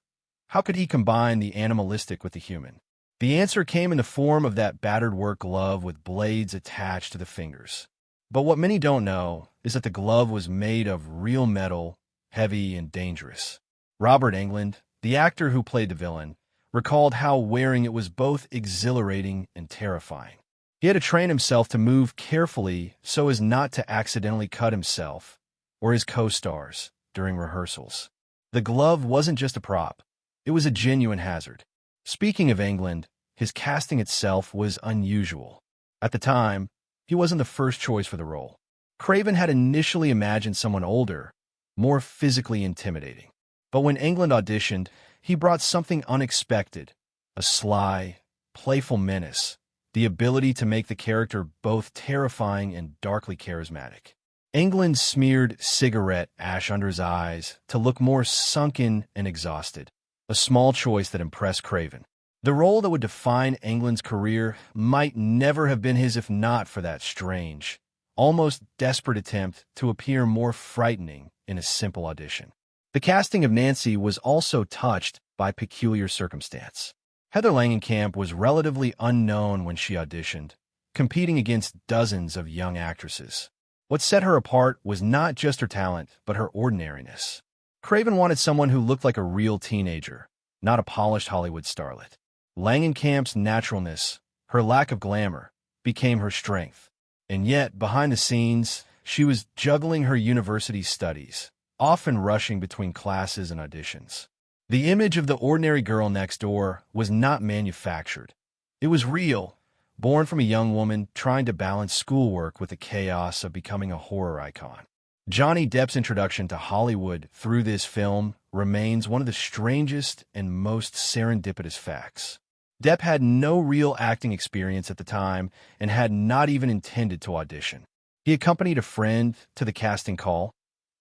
A: how could he combine the animalistic with the human? The answer came in the form of that battered work glove with blades attached to the fingers. But what many don't know is that the glove was made of real metal, heavy and dangerous. Robert Englund, the actor who played the villain, recalled how wearing it was both exhilarating and terrifying. He had to train himself to move carefully so as not to accidentally cut himself or his co-stars during rehearsals. The glove wasn't just a prop. It was a genuine hazard. Speaking of Englund, his casting itself was unusual. At the time, he wasn't the first choice for the role. Craven had initially imagined someone older, more physically intimidating. But when Englund auditioned, he brought something unexpected, a sly, playful menace, the ability to make the character both terrifying and darkly charismatic. Englund smeared cigarette ash under his eyes to look more sunken and exhausted, a small choice that impressed Craven. The role that would define Englund's career might never have been his if not for that strange, almost desperate attempt to appear more frightening in a simple audition. The casting of Nancy was also touched by peculiar circumstance. Heather Langenkamp was relatively unknown when she auditioned, competing against dozens of young actresses. What set her apart was not just her talent, but her ordinariness. Craven wanted someone who looked like a real teenager, not a polished Hollywood starlet. Langenkamp's naturalness, her lack of glamour, became her strength. And yet, behind the scenes, she was juggling her university studies, often rushing between classes and auditions. The image of the ordinary girl next door was not manufactured. It was real, born from a young woman trying to balance schoolwork with the chaos of becoming a horror icon. Johnny Depp's introduction to Hollywood through this film remains one of the strangest and most serendipitous facts. Depp had no real acting experience at the time and had not even intended to audition. He accompanied a friend to the casting call,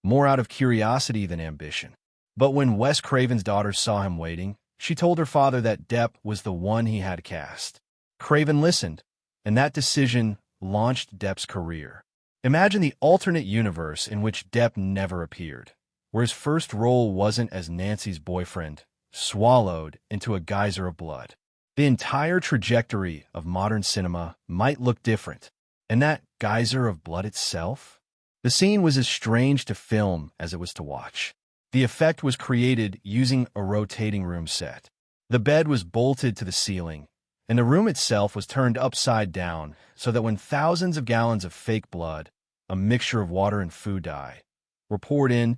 A: more out of curiosity than ambition. But when Wes Craven's daughter saw him waiting, she told her father that Depp was the one he had cast. Craven listened, and that decision launched Depp's career. Imagine the alternate universe in which Depp never appeared, where his first role wasn't as Nancy's boyfriend, swallowed into a geyser of blood. The entire trajectory of modern cinema might look different, and that geyser of blood itself? The scene was as strange to film as it was to watch. The effect was created using a rotating room set. The bed was bolted to the ceiling, and the room itself was turned upside down so that when thousands of gallons of fake blood, a mixture of water and food dye, were poured in,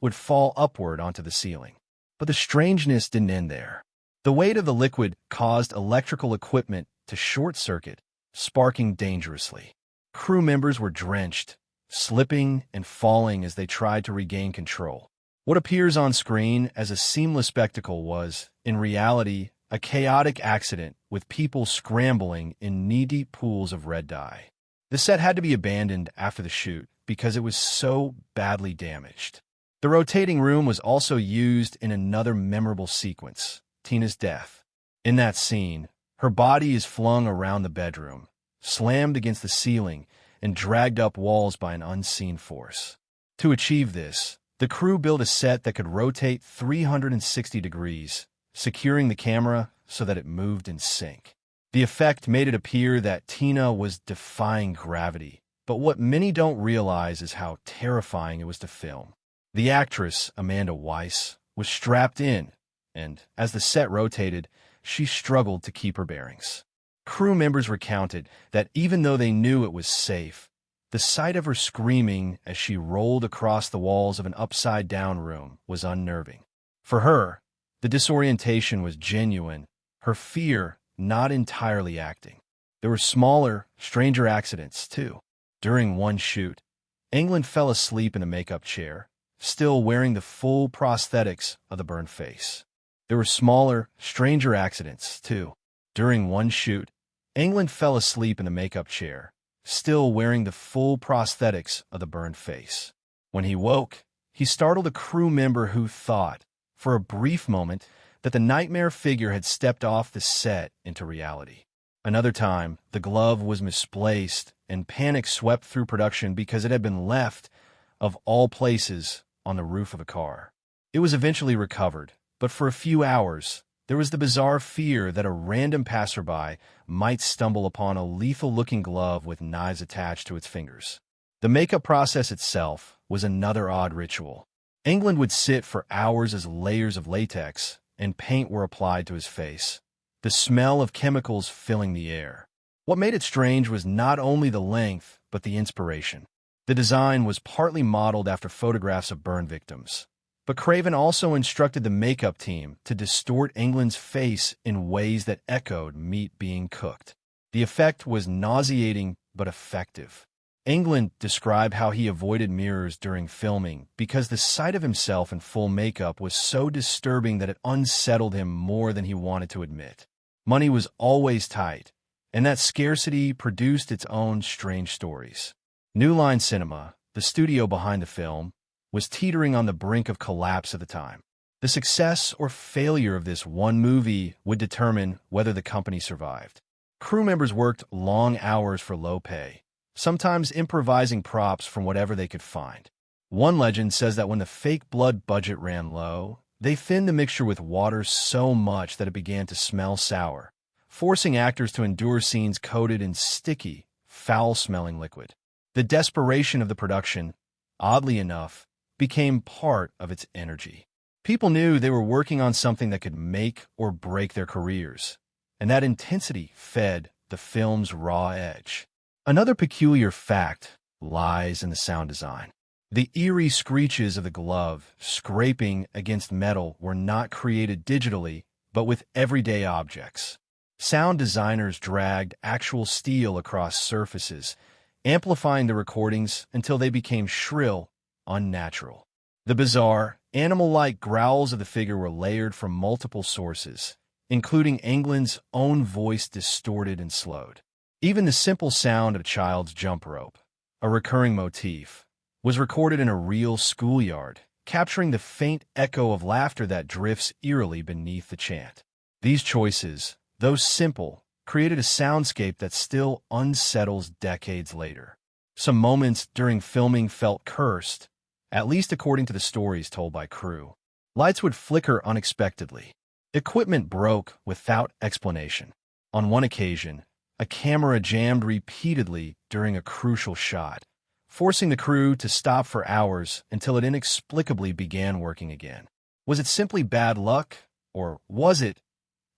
A: would fall upward onto the ceiling. But the strangeness didn't end there. The weight of the liquid caused electrical equipment to short-circuit, sparking dangerously. Crew members were drenched, slipping and falling as they tried to regain control. What appears on screen as a seamless spectacle was, in reality, a chaotic accident with people scrambling in knee-deep pools of red dye. The set had to be abandoned after the shoot because it was so badly damaged. The rotating room was also used in another memorable sequence, Tina's death. In that scene, her body is flung around the bedroom, slammed against the ceiling, and dragged up walls by an unseen force. To achieve this, the crew built a set that could rotate 360 degrees, securing the camera so that it moved in sync. The effect made it appear that Tina was defying gravity, but what many don't realize is how terrifying it was to film. The actress, Amanda Wyss, was strapped in, and as the set rotated, she struggled to keep her bearings. Crew members recounted that even though they knew it was safe, the sight of her screaming as she rolled across the walls of an upside-down room was unnerving. For her, the disorientation was genuine, her fear not entirely acting. There were smaller, stranger accidents, too. During one shoot, Englund fell asleep in the makeup chair, still wearing the full prosthetics of the burned face. There were smaller, stranger accidents, too. During one shoot, Englund fell asleep in the makeup chair, still wearing the full prosthetics of the burned face. When he woke, he startled a crew member who thought, for a brief moment, that the nightmare figure had stepped off the set into reality. Another time, the glove was misplaced, and panic swept through production because it had been left, of all places, on the roof of a car. It was eventually recovered, but for a few hours, there was the bizarre fear that a random passerby might stumble upon a lethal-looking glove with knives attached to its fingers. The makeup process itself was another odd ritual. Englund would sit for hours as layers of latex and paint were applied to his face, the smell of chemicals filling the air. What made it strange was not only the length, but the inspiration. The design was partly modeled after photographs of burn victims, But Craven also instructed the makeup team to distort Englund's face in ways that echoed meat being cooked. The effect was nauseating but effective. Englund described how he avoided mirrors during filming because the sight of himself in full makeup was so disturbing that it unsettled him more than he wanted to admit. Money was always tight, and that scarcity produced its own strange stories. New Line Cinema, the studio behind the film, was teetering on the brink of collapse at the time. The success or failure of this one movie would determine whether the company survived. Crew members worked long hours for low pay, sometimes improvising props from whatever they could find. One legend says that when the fake blood budget ran low, they thinned the mixture with water so much that it began to smell sour, forcing actors to endure scenes coated in sticky, foul-smelling liquid. The desperation of the production, oddly enough, became part of its energy. People knew they were working on something that could make or break their careers, and that intensity fed the film's raw edge. Another peculiar fact lies in the sound design. The eerie screeches of the glove scraping against metal were not created digitally, but with everyday objects. Sound designers dragged actual steel across surfaces, amplifying the recordings until they became shrill, unnatural. The bizarre, animal-like growls of the figure were layered from multiple sources, including Englund's own voice distorted and slowed. Even the simple sound of a child's jump rope, a recurring motif, was recorded in a real schoolyard, capturing the faint echo of laughter that drifts eerily beneath the chant. These choices, though simple, created a soundscape that still unsettles decades later. Some moments during filming felt cursed, at least according to the stories told by crew. Lights would flicker unexpectedly. Equipment broke without explanation. On one occasion, a camera jammed repeatedly during a crucial shot, forcing the crew to stop for hours until it inexplicably began working again. Was it simply bad luck, or was it,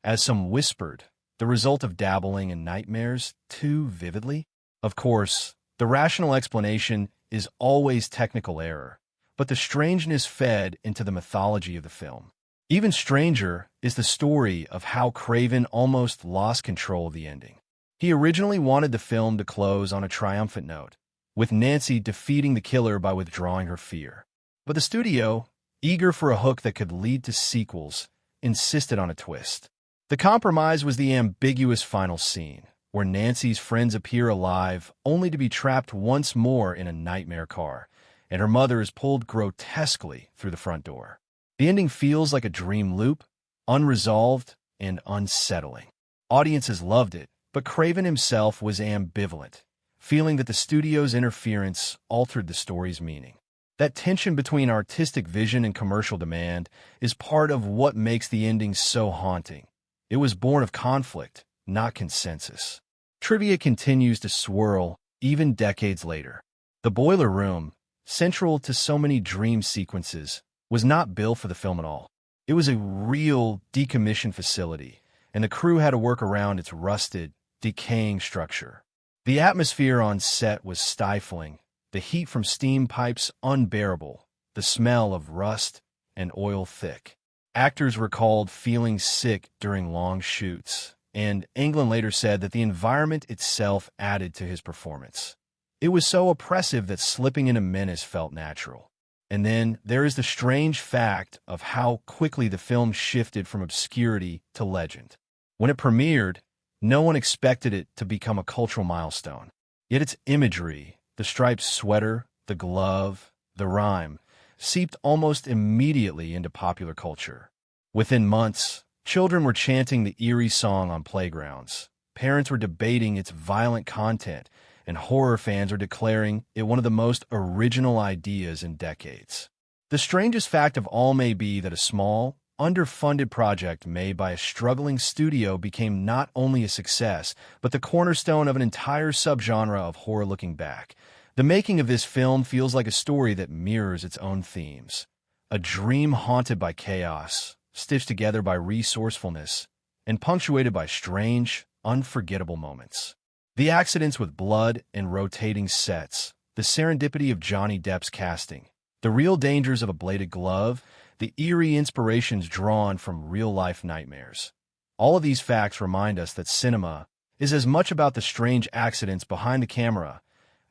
A: as some whispered, the result of dabbling in nightmares too vividly? Of course, the rational explanation is always technical error, but the strangeness fed into the mythology of the film. Even stranger is the story of how Craven almost lost control of the ending. He originally wanted the film to close on a triumphant note, with Nancy defeating the killer by withdrawing her fear. But the studio, eager for a hook that could lead to sequels, insisted on a twist. The compromise was the ambiguous final scene, where Nancy's friends appear alive only to be trapped once more in a nightmare car, and her mother is pulled grotesquely through the front door. The ending feels like a dream loop, unresolved and unsettling. Audiences loved it, but Craven himself was ambivalent, feeling that the studio's interference altered the story's meaning. That tension between artistic vision and commercial demand is part of what makes the ending so haunting. It was born of conflict, not consensus. Trivia continues to swirl even decades later. The boiler room, central to so many dream sequences, was not built for the film at all. It was a real decommissioned facility, and the crew had to work around its rusted, decaying structure. The atmosphere on set was stifling, the heat from steam pipes unbearable, the smell of rust and oil thick. Actors recalled feeling sick during long shoots, and Englund later said that the environment itself added to his performance. It was so oppressive that slipping into menace felt natural. And then there is the strange fact of how quickly the film shifted from obscurity to legend. When it premiered, no one expected it to become a cultural milestone. Yet its imagery, the striped sweater, the glove, the rhyme, seeped almost immediately into popular culture. Within months, children were chanting the eerie song on playgrounds. Parents were debating its violent content, and horror fans are declaring it one of the most original ideas in decades. The strangest fact of all may be that a small, underfunded project made by a struggling studio became not only a success, but the cornerstone of an entire subgenre of horror. Looking back, the making of this film feels like a story that mirrors its own themes. A dream haunted by chaos, stitched together by resourcefulness, and punctuated by strange, unforgettable moments. The accidents with blood and rotating sets, the serendipity of Johnny Depp's casting, The real dangers of a bladed glove, the eerie inspirations drawn from real-life nightmares. All of these facts remind us that cinema is as much about the strange accidents behind the camera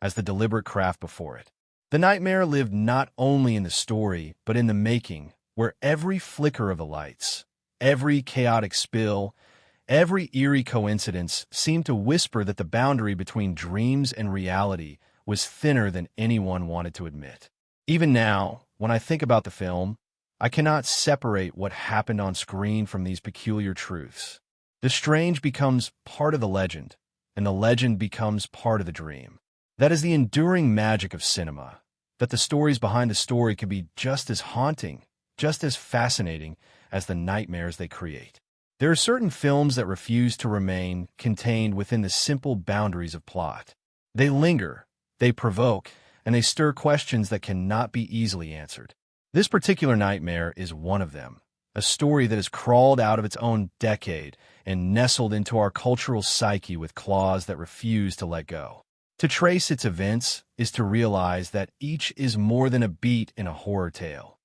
A: as the deliberate craft before it. The nightmare lived not only in the story, but in the making, where every flicker of the lights, every chaotic spill, every eerie coincidence seemed to whisper that the boundary between dreams and reality was thinner than anyone wanted to admit. Even now, when I think about the film, I cannot separate what happened on screen from these peculiar truths. The strange becomes part of the legend, and the legend becomes part of the dream. That is the enduring magic of cinema, that the stories behind the story can be just as haunting, just as fascinating as the nightmares they create. There are certain films that refuse to remain contained within the simple boundaries of plot. They linger, they provoke, and they stir questions that cannot be easily answered. This particular nightmare is one of them, a story that has crawled out of its own decade and nestled into our cultural psyche with claws that refuse to let go. To trace its events is to realize that each is more than a beat in a horror tale.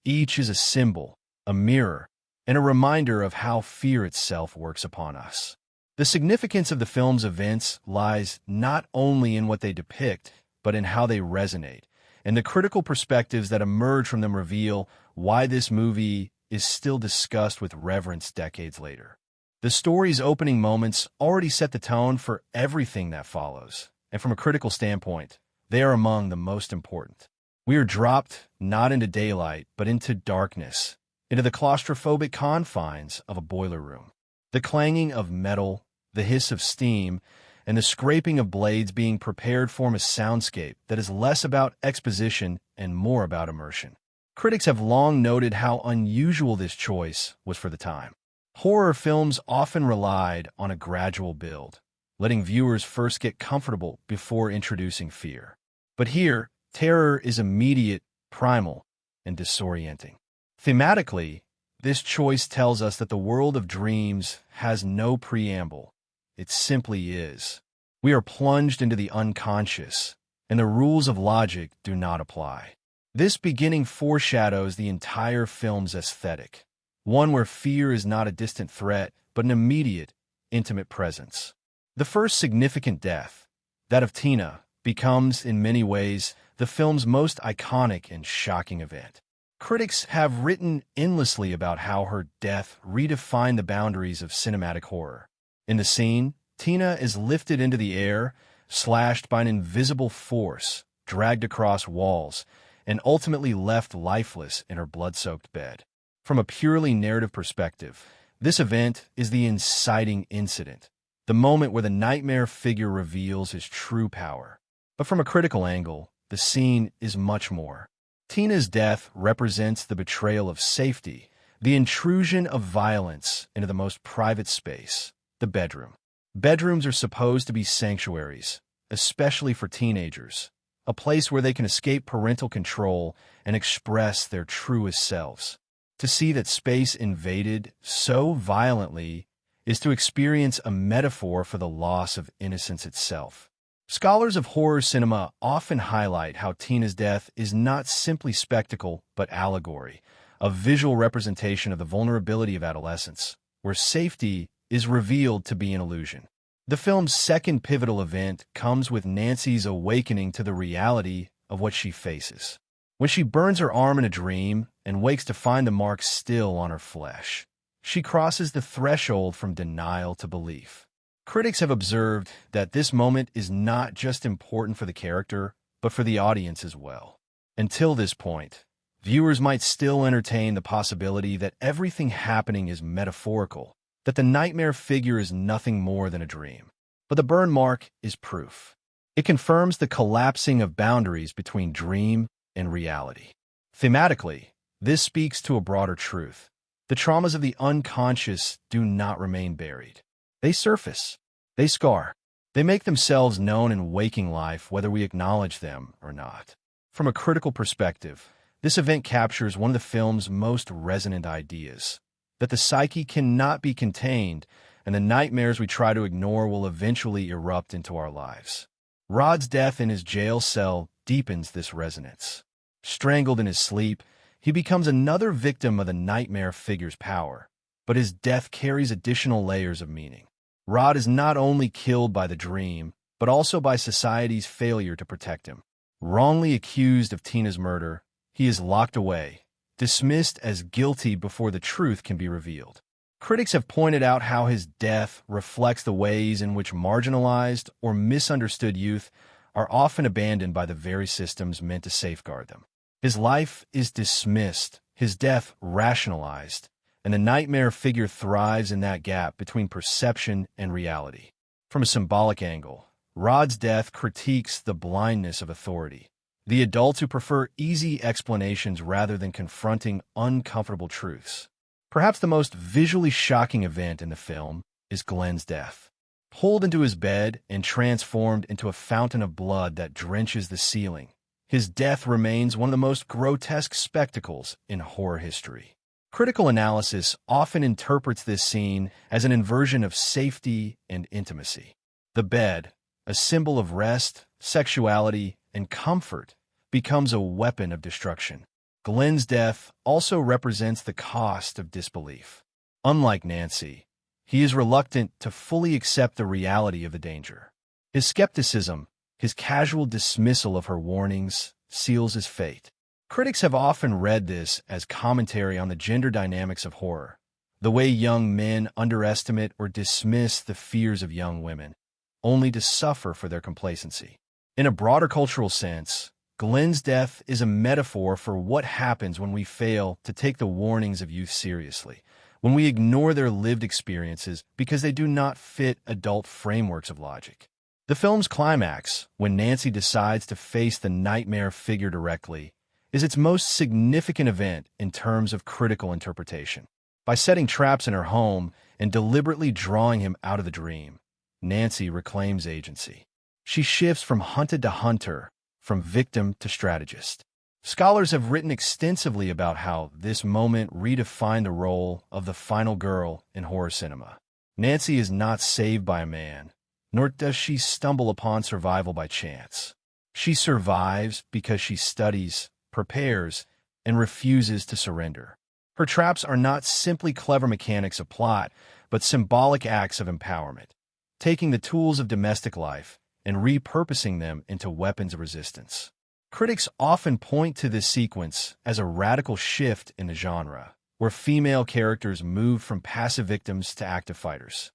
A: Each is a symbol, a mirror, and a reminder of how fear itself works upon us. The significance of the film's events lies not only in what they depict, but in how they resonate, and the critical perspectives that emerge from them reveal why this movie is still discussed with reverence decades later. The story's opening moments already set the tone for everything that follows, and from a critical standpoint, they are among the most important. We are dropped not into daylight, but into darkness, into the claustrophobic confines of a boiler room. The clanging of metal, the hiss of steam, and the scraping of blades being prepared form a soundscape that is less about exposition and more about immersion. Critics have long noted how unusual this choice was for the time. Horror films often relied on a gradual build, letting viewers first get comfortable before introducing fear. But here, terror is immediate, primal, and disorienting. Thematically, this choice tells us that the world of dreams has no preamble. It simply is. We are plunged into the unconscious, and the rules of logic do not apply. This beginning foreshadows the entire film's aesthetic, one where fear is not a distant threat, but an immediate, intimate presence. The first significant death, that of Tina, becomes, in many ways, the film's most iconic and shocking event. Critics have written endlessly about how her death redefined the boundaries of cinematic horror. In the scene, Tina is lifted into the air, slashed by an invisible force, dragged across walls, and ultimately left lifeless in her blood-soaked bed. From a purely narrative perspective, this event is the inciting incident, the moment where the nightmare figure reveals his true power. But from a critical angle, the scene is much more. Tina's death represents the betrayal of safety, the intrusion of violence into the most private space, the bedroom. Bedrooms are supposed to be sanctuaries, especially for teenagers, a place where they can escape parental control and express their truest selves. To see that space invaded so violently is to experience a metaphor for the loss of innocence itself. Scholars of horror cinema often highlight how Tina's death is not simply spectacle, but allegory, a visual representation of the vulnerability of adolescence, where safety is revealed to be an illusion. The film's second pivotal event comes with Nancy's awakening to the reality of what she faces. When she burns her arm in a dream and wakes to find the marks still on her flesh, she crosses the threshold from denial to belief. Critics have observed that this moment is not just important for the character, but for the audience as well. Until this point, viewers might still entertain the possibility that everything happening is metaphorical, that the nightmare figure is nothing more than a dream. But the burn mark is proof. It confirms the collapsing of boundaries between dream and reality. Thematically, this speaks to a broader truth. The traumas of the unconscious do not remain buried. They surface. They scar. They make themselves known in waking life, whether we acknowledge them or not. From a critical perspective, this event captures one of the film's most resonant ideas, that the psyche cannot be contained, and the nightmares we try to ignore will eventually erupt into our lives. Rod's death in his jail cell deepens this resonance. Strangled in his sleep, he becomes another victim of the nightmare figure's power. But his death carries additional layers of meaning. Rod is not only killed by the dream, but also by society's failure to protect him. Wrongly accused of Tina's murder, he is locked away, dismissed as guilty before the truth can be revealed. Critics have pointed out how his death reflects the ways in which marginalized or misunderstood youth are often abandoned by the very systems meant to safeguard them. His life is dismissed, his death rationalized, and the nightmare figure thrives in that gap between perception and reality. From a symbolic angle, Rod's death critiques the blindness of authority, the adults who prefer easy explanations rather than confronting uncomfortable truths. Perhaps the most visually shocking event in the film is Glenn's death. Pulled into his bed and transformed into a fountain of blood that drenches the ceiling, his death remains one of the most grotesque spectacles in horror history. Critical analysis often interprets this scene as an inversion of safety and intimacy. The bed, a symbol of rest, sexuality, and comfort, becomes a weapon of destruction. Glenn's death also represents the cost of disbelief. Unlike Nancy, he is reluctant to fully accept the reality of the danger. His skepticism, his casual dismissal of her warnings, seals his fate. Critics have often read this as commentary on the gender dynamics of horror, the way young men underestimate or dismiss the fears of young women, only to suffer for their complacency. In a broader cultural sense, Glenn's death is a metaphor for what happens when we fail to take the warnings of youth seriously, when we ignore their lived experiences because they do not fit adult frameworks of logic. The film's climax, when Nancy decides to face the nightmare figure directly, is its most significant event in terms of critical interpretation. By setting traps in her home and deliberately drawing him out of the dream, Nancy reclaims agency. She shifts from hunted to hunter, from victim to strategist. Scholars have written extensively about how this moment redefined the role of the final girl in horror cinema. Nancy is not saved by a man, nor does she stumble upon survival by chance. She survives because she studies, prepares, and refuses to surrender. Her traps are not simply clever mechanics of plot, but symbolic acts of empowerment, taking the tools of domestic life and repurposing them into weapons of resistance. Critics often point to this sequence as a radical shift in the genre, where female characters move from passive victims to active fighters.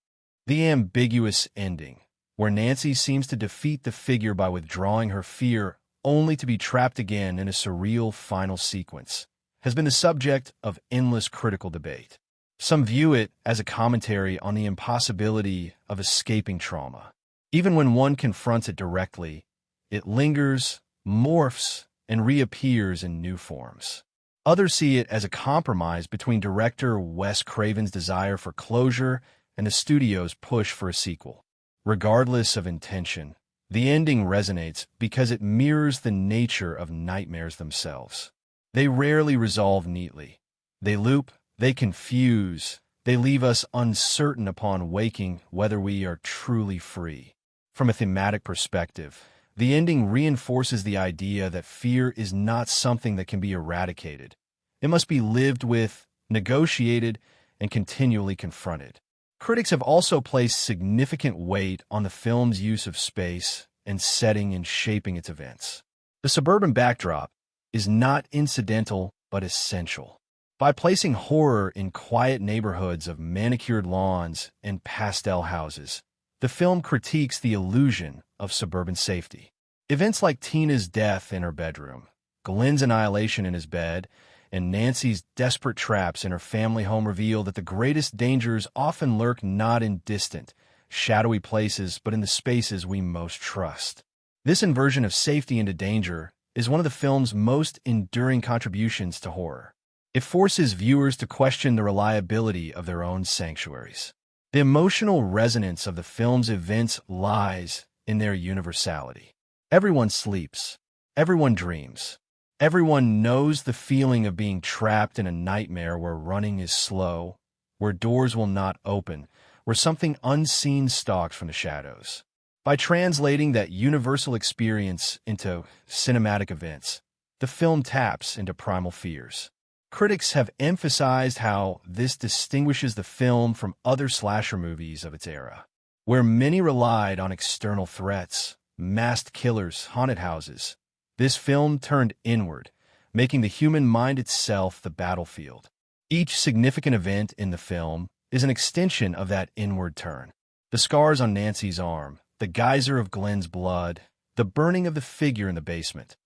A: The ambiguous ending, where Nancy seems to defeat the figure by withdrawing her fear only to be trapped again in a surreal final sequence, has been the subject of endless critical debate. Some view it as a commentary on the impossibility of escaping trauma. Even when one confronts it directly, it lingers, morphs, and reappears in new forms. Others see it as a compromise between director Wes Craven's desire for closure and the studio's push for a sequel. Regardless of intention, the ending resonates because it mirrors the nature of nightmares themselves. They rarely resolve neatly. They loop, they confuse, they leave us uncertain upon waking whether we are truly free. From a thematic perspective, the ending reinforces the idea that fear is not something that can be eradicated. It must be lived with, negotiated, and continually confronted. Critics have also placed significant weight on the film's use of space and setting in shaping its events. The suburban backdrop is not incidental but essential. By placing horror in quiet neighborhoods of manicured lawns and pastel houses, the film critiques the illusion of suburban safety. Events like Tina's death in her bedroom, Glenn's annihilation in his bed, and Nancy's desperate traps in her family home reveal that the greatest dangers often lurk not in distant, shadowy places, but in the spaces we most trust. This inversion of safety into danger is one of the film's most enduring contributions to horror. It forces viewers to question the reliability of their own sanctuaries. The emotional resonance of the film's events lies in their universality. Everyone sleeps. Everyone dreams. Everyone knows the feeling of being trapped in a nightmare where running is slow, where doors will not open, where something unseen stalks from the shadows. By translating that universal experience into cinematic events, the film taps into primal fears. Critics have emphasized how this distinguishes the film from other slasher movies of its era, where many relied on external threats, masked killers, haunted houses. This film turned inward, making the human mind itself the battlefield. Each significant event in the film is an extension of that inward turn. The scars on Nancy's arm, the geyser of Glenn's blood, the burning of the figure in the basement,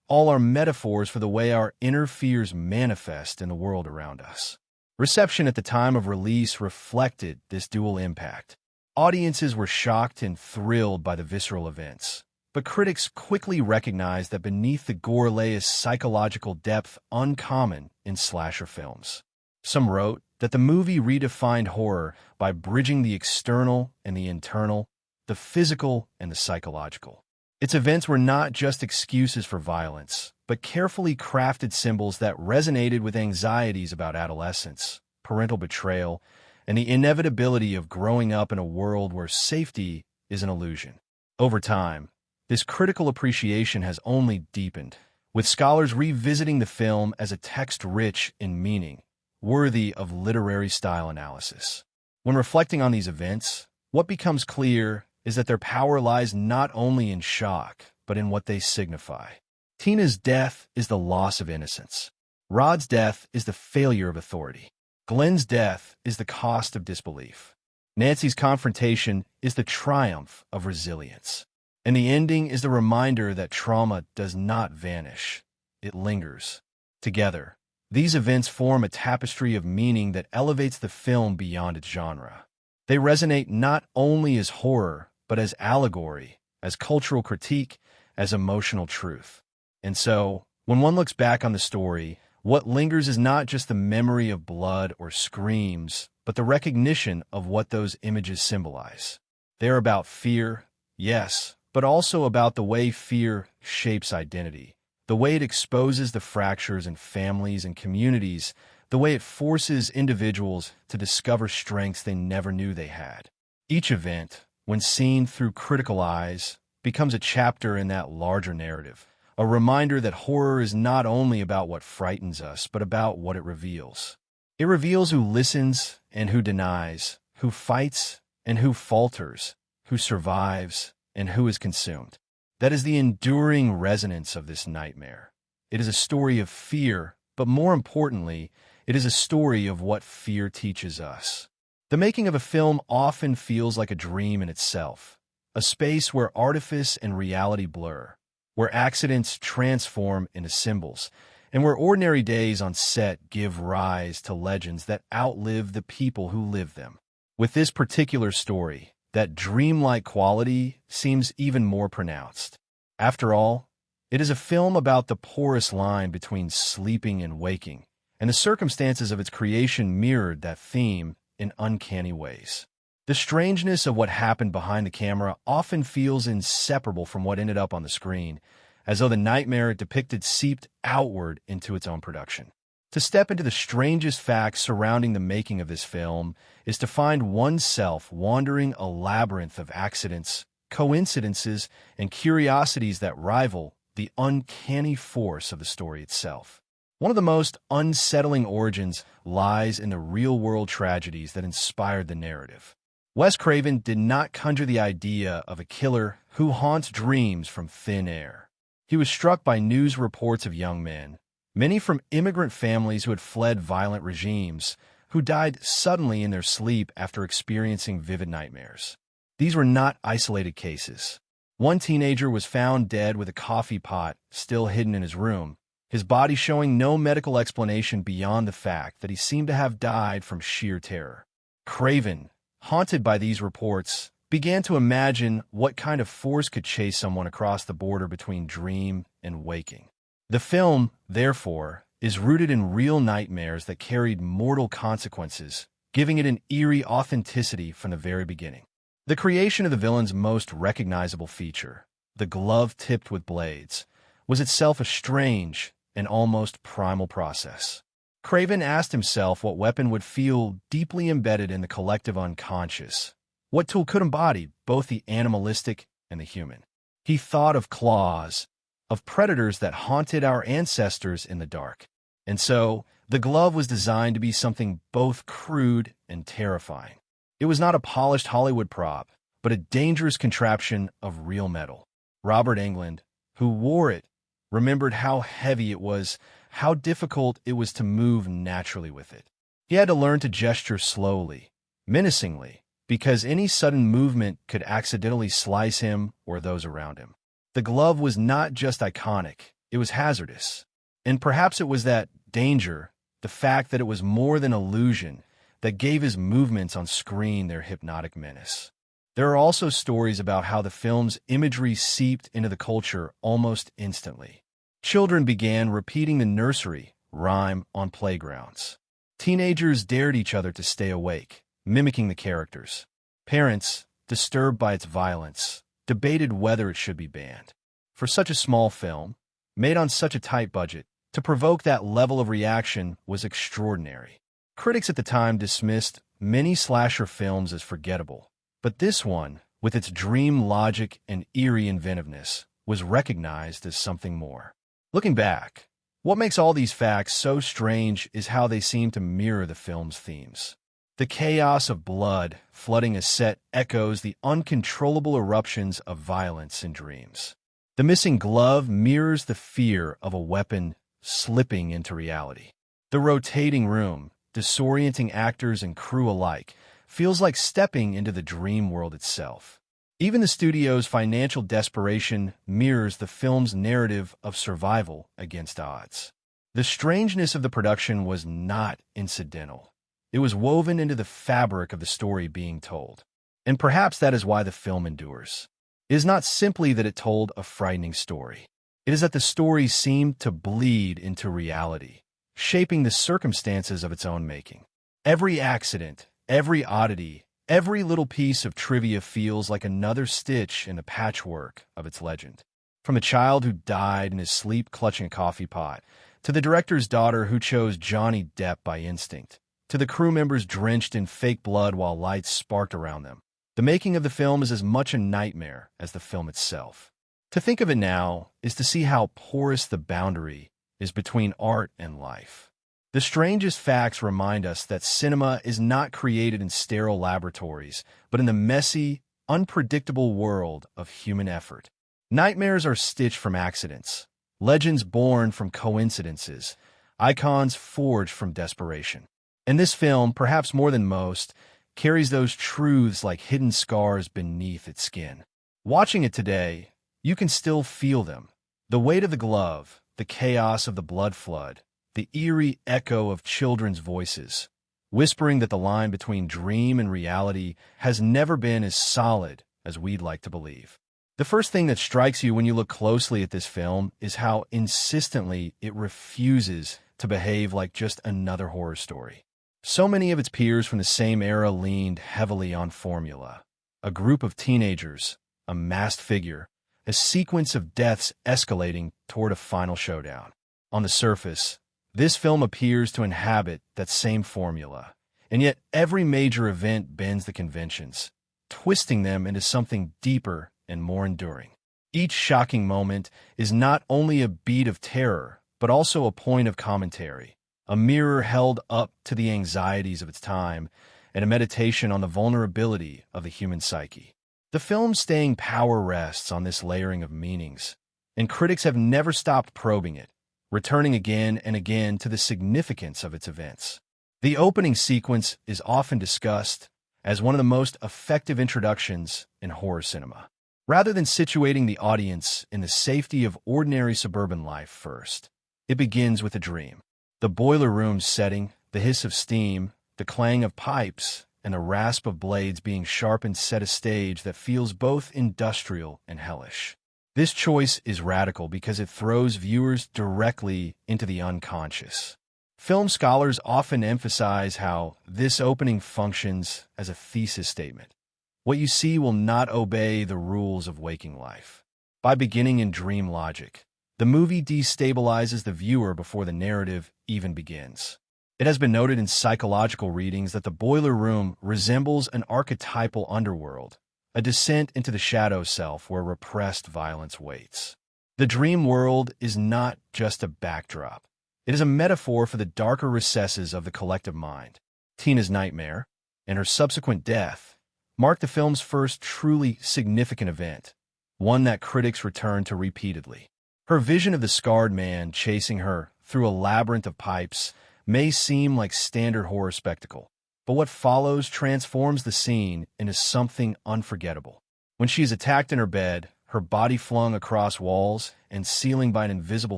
A: all are metaphors for the way our inner fears manifest in the world around us. Reception at the time of release reflected this dual impact. Audiences were shocked and thrilled by the visceral events, but critics quickly recognized that beneath the gore lay a psychological depth uncommon in slasher films. Some wrote that the movie redefined horror by bridging the external and the internal, the physical and the psychological. Its events were not just excuses for violence, but carefully crafted symbols that resonated with anxieties about adolescence, parental betrayal, and the inevitability of growing up in a world where safety is an illusion. Over time, this critical appreciation has only deepened, with scholars revisiting the film as a text rich in meaning, worthy of literary style analysis. When reflecting on these events, what becomes clear is that their power lies not only in shock, but in what they signify. Tina's death is the loss of innocence. Rod's death is the failure of authority. Glenn's death is the cost of disbelief. Nancy's confrontation is the triumph of resilience. And the ending is the reminder that trauma does not vanish. It lingers. Together, these events form a tapestry of meaning that elevates the film beyond its genre. They resonate not only as horror, but as allegory, as cultural critique, as emotional truth. And so, when one looks back on the story, what lingers is not just the memory of blood or screams, but the recognition of what those images symbolize. They're about fear, yes, but also about the way fear shapes identity, the way it exposes the fractures in families and communities, the way it forces individuals to discover strengths they never knew they had. Each event, when seen through critical eyes, becomes a chapter in that larger narrative, a reminder that horror is not only about what frightens us, but about what it reveals. It reveals who listens and who denies, who fights and who falters, who survives and who is consumed. That is the enduring resonance of this nightmare. It is a story of fear, but more importantly, it is a story of what fear teaches us. The making of a film often feels like a dream in itself, a space where artifice and reality blur, where accidents transform into symbols, and where ordinary days on set give rise to legends that outlive the people who live them. With this particular story, that dreamlike quality seems even more pronounced. After all, it is a film about the porous line between sleeping and waking, and the circumstances of its creation mirrored that theme in uncanny ways. The strangeness of what happened behind the camera often feels inseparable from what ended up on the screen, as though the nightmare it depicted seeped outward into its own production. To step into the strangest facts surrounding the making of this film is to find oneself wandering a labyrinth of accidents, coincidences, and curiosities that rival the uncanny force of the story itself. One of the most unsettling origins lies in the real-world tragedies that inspired the narrative. Wes Craven did not conjure the idea of a killer who haunts dreams from thin air. He was struck by news reports of young men, many from immigrant families who had fled violent regimes, who died suddenly in their sleep after experiencing vivid nightmares. These were not isolated cases. One teenager was found dead with a coffee pot still hidden in his room, his body showing no medical explanation beyond the fact that he seemed to have died from sheer terror. Craven, haunted by these reports, began to imagine what kind of force could chase someone across the border between dream and waking. The film, therefore, is rooted in real nightmares that carried mortal consequences, giving it an eerie authenticity from the very beginning. The creation of the villain's most recognizable feature, the glove tipped with blades, was itself a strange and almost primal process. Craven asked himself what weapon would feel deeply embedded in the collective unconscious, what tool could embody both the animalistic and the human. He thought of claws, of predators that haunted our ancestors in the dark. And so, the glove was designed to be something both crude and terrifying. It was not a polished Hollywood prop, but a dangerous contraption of real metal. Robert Englund, who wore it, remembered how heavy it was, how difficult it was to move naturally with it. He had to learn to gesture slowly, menacingly, because any sudden movement could accidentally slice him or those around him. The glove was not just iconic, it was hazardous. And perhaps it was that danger, the fact that it was more than illusion, that gave his movements on screen their hypnotic menace. There are also stories about how the film's imagery seeped into the culture almost instantly. Children began repeating the nursery rhyme on playgrounds. Teenagers dared each other to stay awake, mimicking the characters. Parents, disturbed by its violence, debated whether it should be banned. For such a small film, made on such a tight budget, to provoke that level of reaction was extraordinary. Critics at the time dismissed many slasher films as forgettable, but this one, with its dream logic and eerie inventiveness, was recognized as something more. Looking back, what makes all these facts so strange is how they seem to mirror the film's themes. The chaos of blood flooding a set echoes the uncontrollable eruptions of violence in dreams. The missing glove mirrors the fear of a weapon slipping into reality. The rotating room, disorienting actors and crew alike, feels like stepping into the dream world itself. Even the studio's financial desperation mirrors the film's narrative of survival against odds. The strangeness of the production was not incidental. It was woven into the fabric of the story being told. And perhaps that is why the film endures. It is not simply that it told a frightening story. It is that the story seemed to bleed into reality, shaping the circumstances of its own making. Every accident, every oddity, every little piece of trivia feels like another stitch in the patchwork of its legend. From a child who died in his sleep clutching a coffee pot, to the director's daughter who chose Johnny Depp by instinct, to the crew members drenched in fake blood while lights sparked around them. The making of the film is as much a nightmare as the film itself. To think of it now is to see how porous the boundary is between art and life. The strangest facts remind us that cinema is not created in sterile laboratories, but in the messy, unpredictable world of human effort. Nightmares are stitched from accidents, legends born from coincidences, icons forged from desperation. And this film, perhaps more than most, carries those truths like hidden scars beneath its skin. Watching it today, you can still feel them. The weight of the glove, the chaos of the blood flood, the eerie echo of children's voices, whispering that the line between dream and reality has never been as solid as we'd like to believe. The first thing that strikes you when you look closely at this film is how insistently it refuses to behave like just another horror story. So many of its peers from the same era leaned heavily on formula. A group of teenagers, a masked figure, a sequence of deaths escalating toward a final showdown. On the surface, this film appears to inhabit that same formula, and yet every major event bends the conventions, twisting them into something deeper and more enduring. Each shocking moment is not only a beat of terror, but also a point of commentary, a mirror held up to the anxieties of its time, and a meditation on the vulnerability of the human psyche. The film's staying power rests on this layering of meanings, and critics have never stopped probing it, returning again and again to the significance of its events. The opening sequence is often discussed as one of the most effective introductions in horror cinema. Rather than situating the audience in the safety of ordinary suburban life first, it begins with a dream. The boiler room setting, the hiss of steam, the clang of pipes, and the rasp of blades being sharpened set a stage that feels both industrial and hellish. This choice is radical because it throws viewers directly into the unconscious. Film scholars often emphasize how this opening functions as a thesis statement. What you see will not obey the rules of waking life. By beginning in dream logic, the movie destabilizes the viewer before the narrative even begins. It has been noted in psychological readings that the boiler room resembles an archetypal underworld, a descent into the shadow self where repressed violence waits. The dream world is not just a backdrop. It is a metaphor for the darker recesses of the collective mind. Tina's nightmare, and her subsequent death, marked the film's first truly significant event, one that critics return to repeatedly. Her vision of the scarred man chasing her through a labyrinth of pipes may seem like standard horror spectacle, but what follows transforms the scene into something unforgettable. When she is attacked in her bed, her body flung across walls and ceiling by an invisible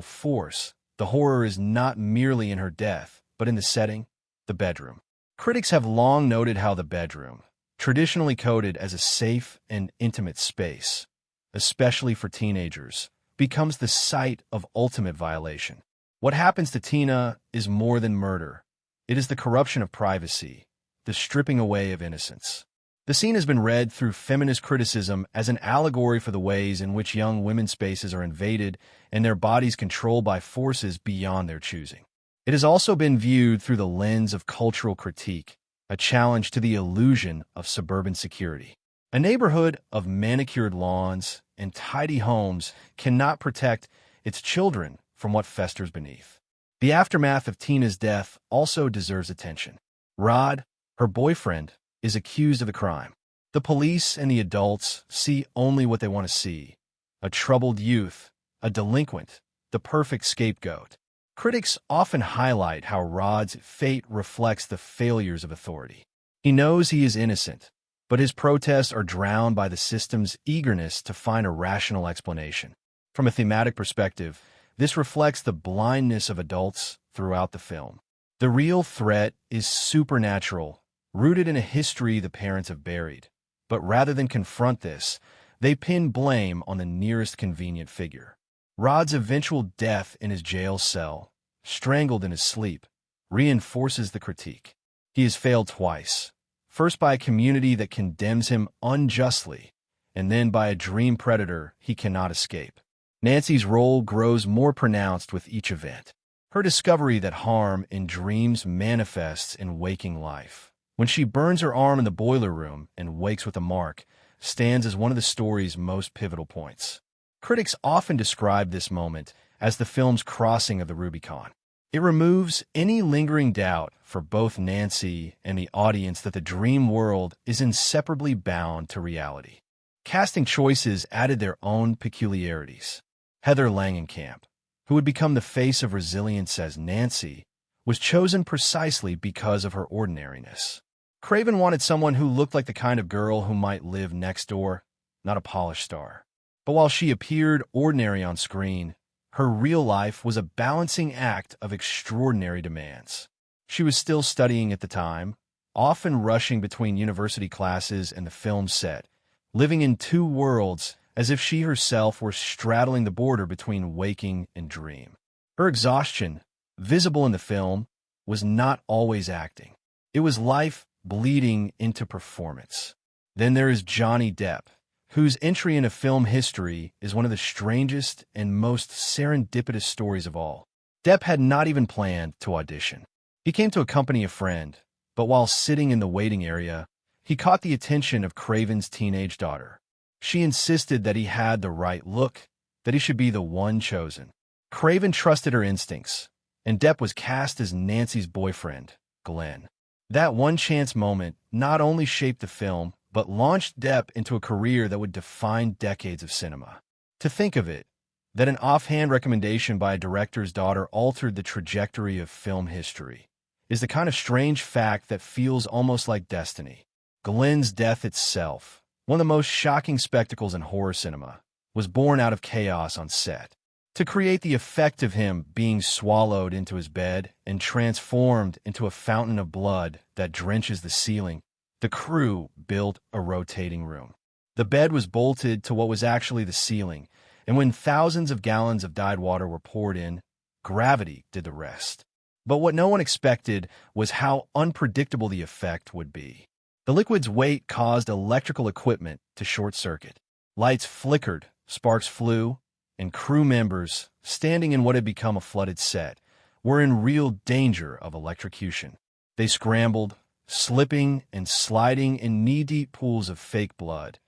A: force, the horror is not merely in her death, but in the setting, the bedroom. Critics have long noted how the bedroom, traditionally coded as a safe and intimate space, especially for teenagers, becomes the site of ultimate violation. What happens to Tina is more than murder. It is the corruption of privacy, the stripping away of innocence. The scene has been read through feminist criticism as an allegory for the ways in which young women's spaces are invaded and their bodies controlled by forces beyond their choosing. It has also been viewed through the lens of cultural critique, a challenge to the illusion of suburban security. A neighborhood of manicured lawns and tidy homes cannot protect its children from what festers beneath. The aftermath of Tina's death also deserves attention. Rod, her boyfriend, is accused of the crime. The police and the adults see only what they want to see: a troubled youth, a delinquent, the perfect scapegoat. Critics often highlight how Rod's fate reflects the failures of authority. He knows he is innocent, but his protests are drowned by the system's eagerness to find a rational explanation. From a thematic perspective, this reflects the blindness of adults throughout the film. The real threat is supernatural, rooted in a history the parents have buried. But rather than confront this, they pin blame on the nearest convenient figure. Rod's eventual death in his jail cell, strangled in his sleep, reinforces the critique. He has failed twice, first by a community that condemns him unjustly, and then by a dream predator he cannot escape. Nancy's role grows more pronounced with each event. Her discovery that harm in dreams manifests in waking life. When she burns her arm in the boiler room and wakes with a mark, stands as one of the story's most pivotal points. Critics often describe this moment as the film's crossing of the Rubicon. It removes any lingering doubt for both Nancy and the audience that the dream world is inseparably bound to reality. Casting choices added their own peculiarities. Heather Langenkamp, who would become the face of resilience as Nancy, was chosen precisely because of her ordinariness. Craven wanted someone who looked like the kind of girl who might live next door, not a polished star. But while she appeared ordinary on screen, her real life was a balancing act of extraordinary demands. She was still studying at the time, often rushing between university classes and the film set, living in two worlds as if she herself were straddling the border between waking and dream. Her exhaustion, visible in the film, was not always acting. It was life bleeding into performance. Then there is Johnny Depp, whose entry into film history is one of the strangest and most serendipitous stories of all. Depp had not even planned to audition. He came to accompany a friend, but while sitting in the waiting area, he caught the attention of Craven's teenage daughter. She insisted that he had the right look, that he should be the one chosen. Craven trusted her instincts, and Depp was cast as Nancy's boyfriend, Glenn. That one-chance moment not only shaped the film, but launched Depp into a career that would define decades of cinema. To think of it, that an offhand recommendation by a director's daughter altered the trajectory of film history, is the kind of strange fact that feels almost like destiny. Glenn's death itself, one of the most shocking spectacles in horror cinema, was born out of chaos on set. To create the effect of him being swallowed into his bed and transformed into a fountain of blood that drenches the ceiling, the crew built a rotating room. The bed was bolted to what was actually the ceiling, and when thousands of gallons of dyed water were poured in, gravity did the rest. But what no one expected was how unpredictable the effect would be. The liquid's weight caused electrical equipment to short-circuit. Lights flickered, sparks flew, and crew members, standing in what had become a flooded set, were in real danger of electrocution. They scrambled, slipping and sliding in knee-deep pools of fake blood,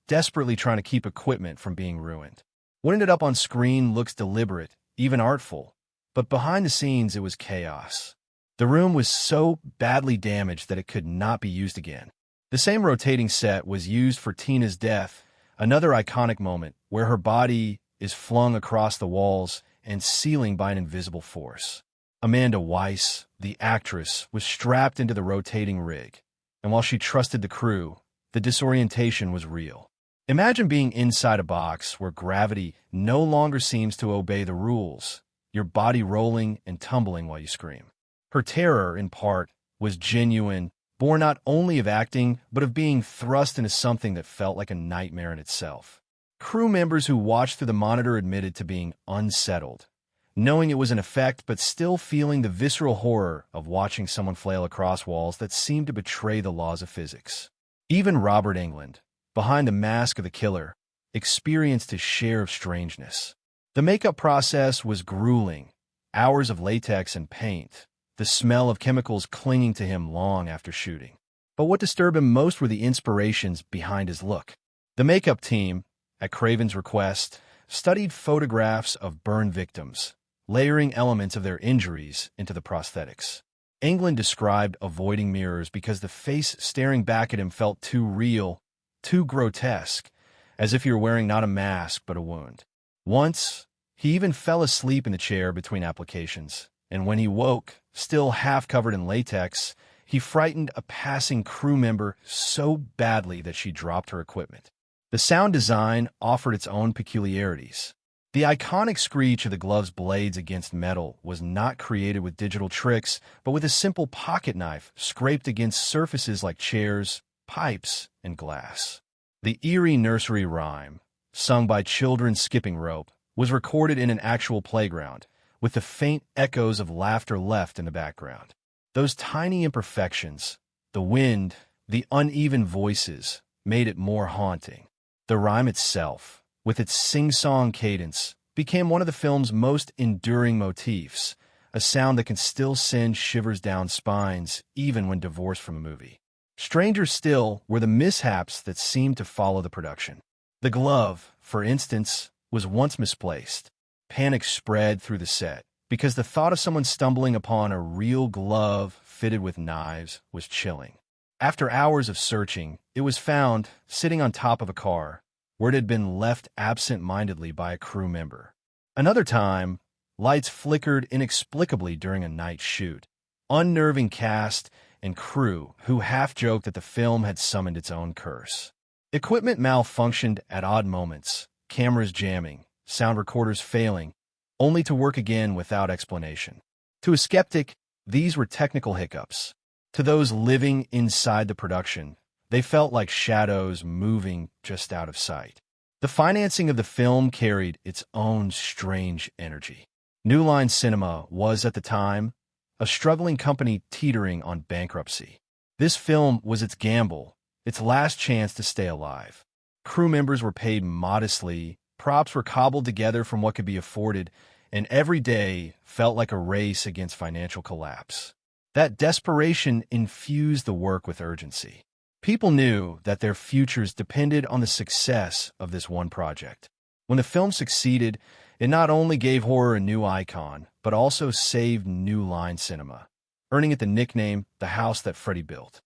A: desperately trying to keep equipment from being ruined. What ended up on screen looks deliberate, even artful, but behind the scenes it was chaos. The room was so badly damaged that it could not be used again. The same rotating set was used for Tina's death, another iconic moment where her body is flung across the walls and ceiling by an invisible force. Amanda Wyss, the actress, was strapped into the rotating rig, and while she trusted the crew, the disorientation was real. Imagine being inside a box where gravity no longer seems to obey the rules, your body rolling and tumbling while you scream. Her terror, in part, was genuine, born not only of acting, but of being thrust into something that felt like a nightmare in itself. Crew members who watched through the monitor admitted to being unsettled, knowing it was an effect but still feeling the visceral horror of watching someone flail across walls that seemed to betray the laws of physics. Even Robert Englund, behind the mask of the killer, experienced his share of strangeness. The makeup process was grueling, hours of latex and paint, the smell of chemicals clinging to him long after shooting. But what disturbed him most were the inspirations behind his look. The makeup team, at Craven's request, studied photographs of burn victims, layering elements of their injuries into the prosthetics. Englund described avoiding mirrors because the face staring back at him felt too real, too grotesque, as if you were wearing not a mask but a wound. Once, he even fell asleep in the chair between applications, and when he woke, still half covered in latex, he frightened a passing crew member so badly that she dropped her equipment. The sound design offered its own peculiarities. The iconic screech of the glove's blades against metal was not created with digital tricks, but with a simple pocket knife scraped against surfaces like chairs, pipes, and glass. The eerie nursery rhyme, sung by children skipping rope, was recorded in an actual playground, with the faint echoes of laughter left in the background. Those tiny imperfections, the wind, the uneven voices, made it more haunting. The rhyme itself, with its sing-song cadence, became one of the film's most enduring motifs, a sound that can still send shivers down spines even when divorced from a movie. Stranger still were the mishaps that seemed to follow the production. The glove, for instance, was once misplaced. Panic spread through the set, because the thought of someone stumbling upon a real glove fitted with knives was chilling. After hours of searching, it was found sitting on top of a car, where it had been left absent-mindedly by a crew member. Another time, lights flickered inexplicably during a night shoot, unnerving cast and crew who half-joked that the film had summoned its own curse. Equipment malfunctioned at odd moments, cameras jamming, sound recorders failing, only to work again without explanation. To a skeptic, these were technical hiccups. To those living inside the production, they felt like shadows moving just out of sight. The financing of the film carried its own strange energy. New Line Cinema was, at the time, a struggling company teetering on bankruptcy. This film was its gamble, its last chance to stay alive. Crew members were paid modestly, props were cobbled together from what could be afforded, and every day felt like a race against financial collapse. That desperation infused the work with urgency. People knew that their futures depended on the success of this one project. When the film succeeded, it not only gave horror a new icon, but also saved New Line Cinema, earning it the nickname, "The House That Freddy Built."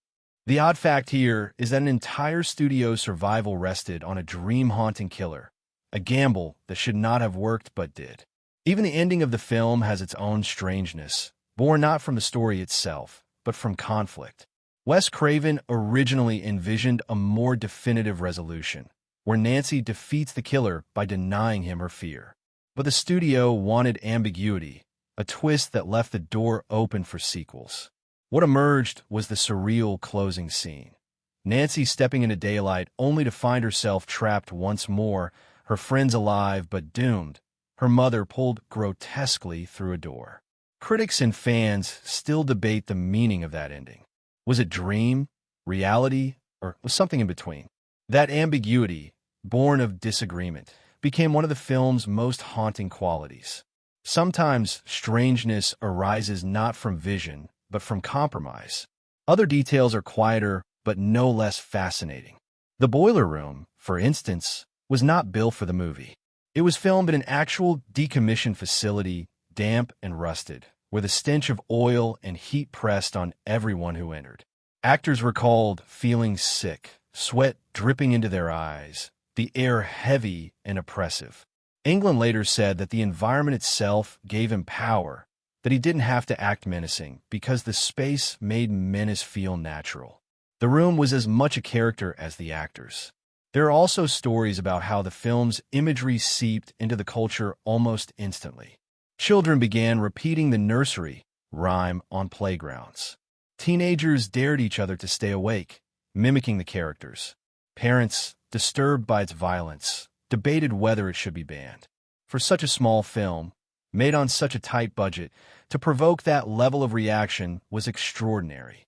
A: The odd fact here is that an entire studio's survival rested on a dream-haunting killer, a gamble that should not have worked but did. Even the ending of the film has its own strangeness, born not from the story itself, but from conflict. Wes Craven originally envisioned a more definitive resolution, where Nancy defeats the killer by denying him her fear. But the studio wanted ambiguity, a twist that left the door open for sequels. What emerged was the surreal closing scene. Nancy stepping into daylight only to find herself trapped once more, her friends alive but doomed, her mother pulled grotesquely through a door. Critics and fans still debate the meaning of that ending. Was it dream, reality, or was something in between? That ambiguity, born of disagreement, became one of the film's most haunting qualities. Sometimes strangeness arises not from vision, but from compromise. Other details are quieter, but no less fascinating. The boiler room, for instance, was not built for the movie. It was filmed in an actual decommissioned facility, damp and rusted, where the stench of oil and heat pressed on everyone who entered. Actors recalled feeling sick, sweat dripping into their eyes, the air heavy and oppressive. Englund later said that the environment itself gave him power, that he didn't have to act menacing because the space made menace feel natural. The room was as much a character as the actors. There are also stories about how the film's imagery seeped into the culture almost instantly. Children began repeating the nursery rhyme on playgrounds. Teenagers dared each other to stay awake, mimicking the characters. Parents, disturbed by its violence, debated whether it should be banned. For such a small film, made on such a tight budget, to provoke that level of reaction was extraordinary.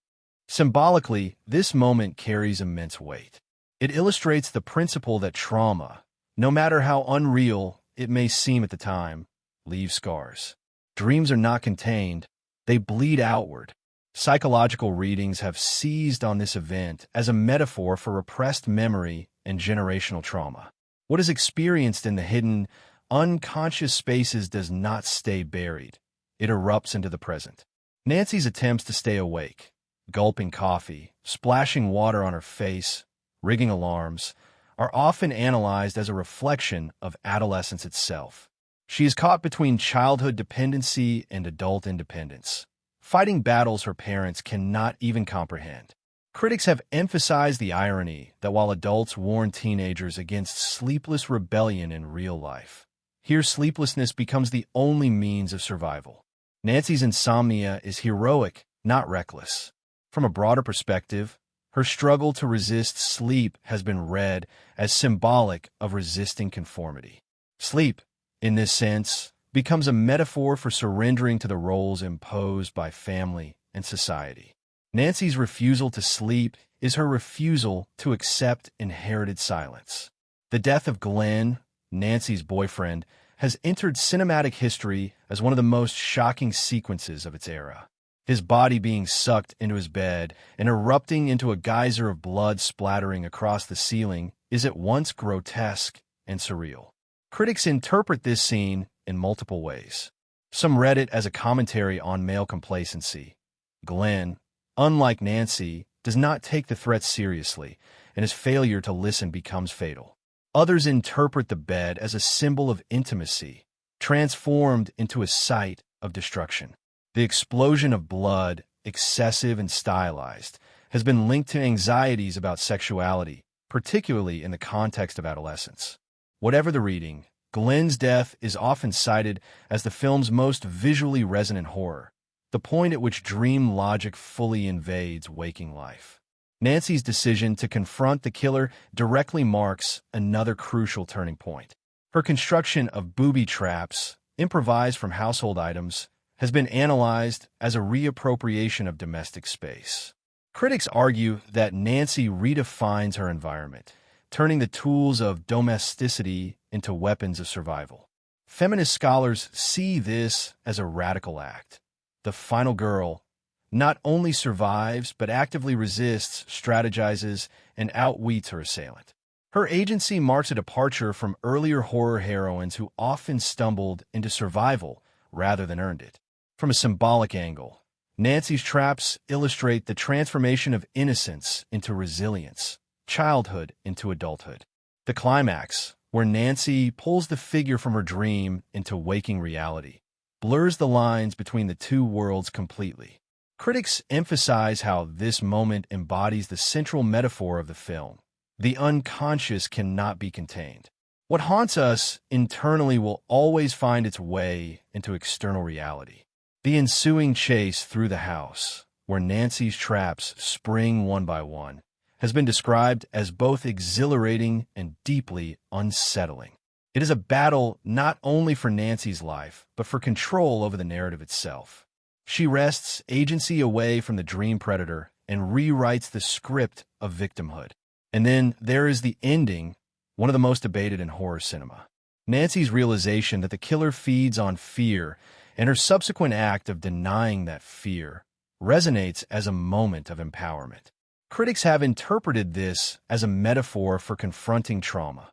A: Symbolically, this moment carries immense weight. It illustrates the principle that trauma, no matter how unreal it may seem at the time, leaves scars. Dreams are not contained, they bleed outward. Psychological readings have seized on this event as a metaphor for repressed memory and generational trauma. What is experienced in the hidden, unconscious spaces does not stay buried. It erupts into the present. Nancy's attempts to stay awake, gulping coffee, splashing water on her face, rigging alarms, are often analyzed as a reflection of adolescence itself. She is caught between childhood dependency and adult independence, fighting battles her parents cannot even comprehend. Critics have emphasized the irony that while adults warn teenagers against sleepless rebellion in real life, here sleeplessness becomes the only means of survival. Nancy's insomnia is heroic, not reckless. From a broader perspective, her struggle to resist sleep has been read as symbolic of resisting conformity. Sleep, in this sense, becomes a metaphor for surrendering to the roles imposed by family and society. Nancy's refusal to sleep is her refusal to accept inherited silence. The death of Glenn, Nancy's boyfriend, has entered cinematic history as one of the most shocking sequences of its era. His body being sucked into his bed and erupting into a geyser of blood splattering across the ceiling is at once grotesque and surreal. Critics interpret this scene in multiple ways. Some read it as a commentary on male complacency. Glenn, unlike Nancy, does not take the threat seriously, and his failure to listen becomes fatal. Others interpret the bed as a symbol of intimacy, transformed into a site of destruction. The explosion of blood, excessive and stylized, has been linked to anxieties about sexuality, particularly in the context of adolescence. Whatever the reading, Glenn's death is often cited as the film's most visually resonant horror, the point at which dream logic fully invades waking life. Nancy's decision to confront the killer directly marks another crucial turning point. Her construction of booby traps, improvised from household items, has been analyzed as a reappropriation of domestic space. Critics argue that Nancy redefines her environment, turning the tools of domesticity into weapons of survival. Feminist scholars see this as a radical act. The final girl not only survives, but actively resists, strategizes, and outwits her assailant. Her agency marks a departure from earlier horror heroines who often stumbled into survival rather than earned it. From a symbolic angle, Nancy's traps illustrate the transformation of innocence into resilience, childhood into adulthood. The climax, where Nancy pulls the figure from her dream into waking reality, blurs the lines between the two worlds completely. Critics emphasize how this moment embodies the central metaphor of the film. The unconscious cannot be contained. What haunts us internally will always find its way into external reality. The ensuing chase through the house, where Nancy's traps spring one by one, has been described as both exhilarating and deeply unsettling. It is a battle not only for Nancy's life, but for control over the narrative itself. She wrests agency away from the dream predator and rewrites the script of victimhood. And then there is the ending, one of the most debated in horror cinema. Nancy's realization that the killer feeds on fear and her subsequent act of denying that fear resonates as a moment of empowerment. Critics have interpreted this as a metaphor for confronting trauma,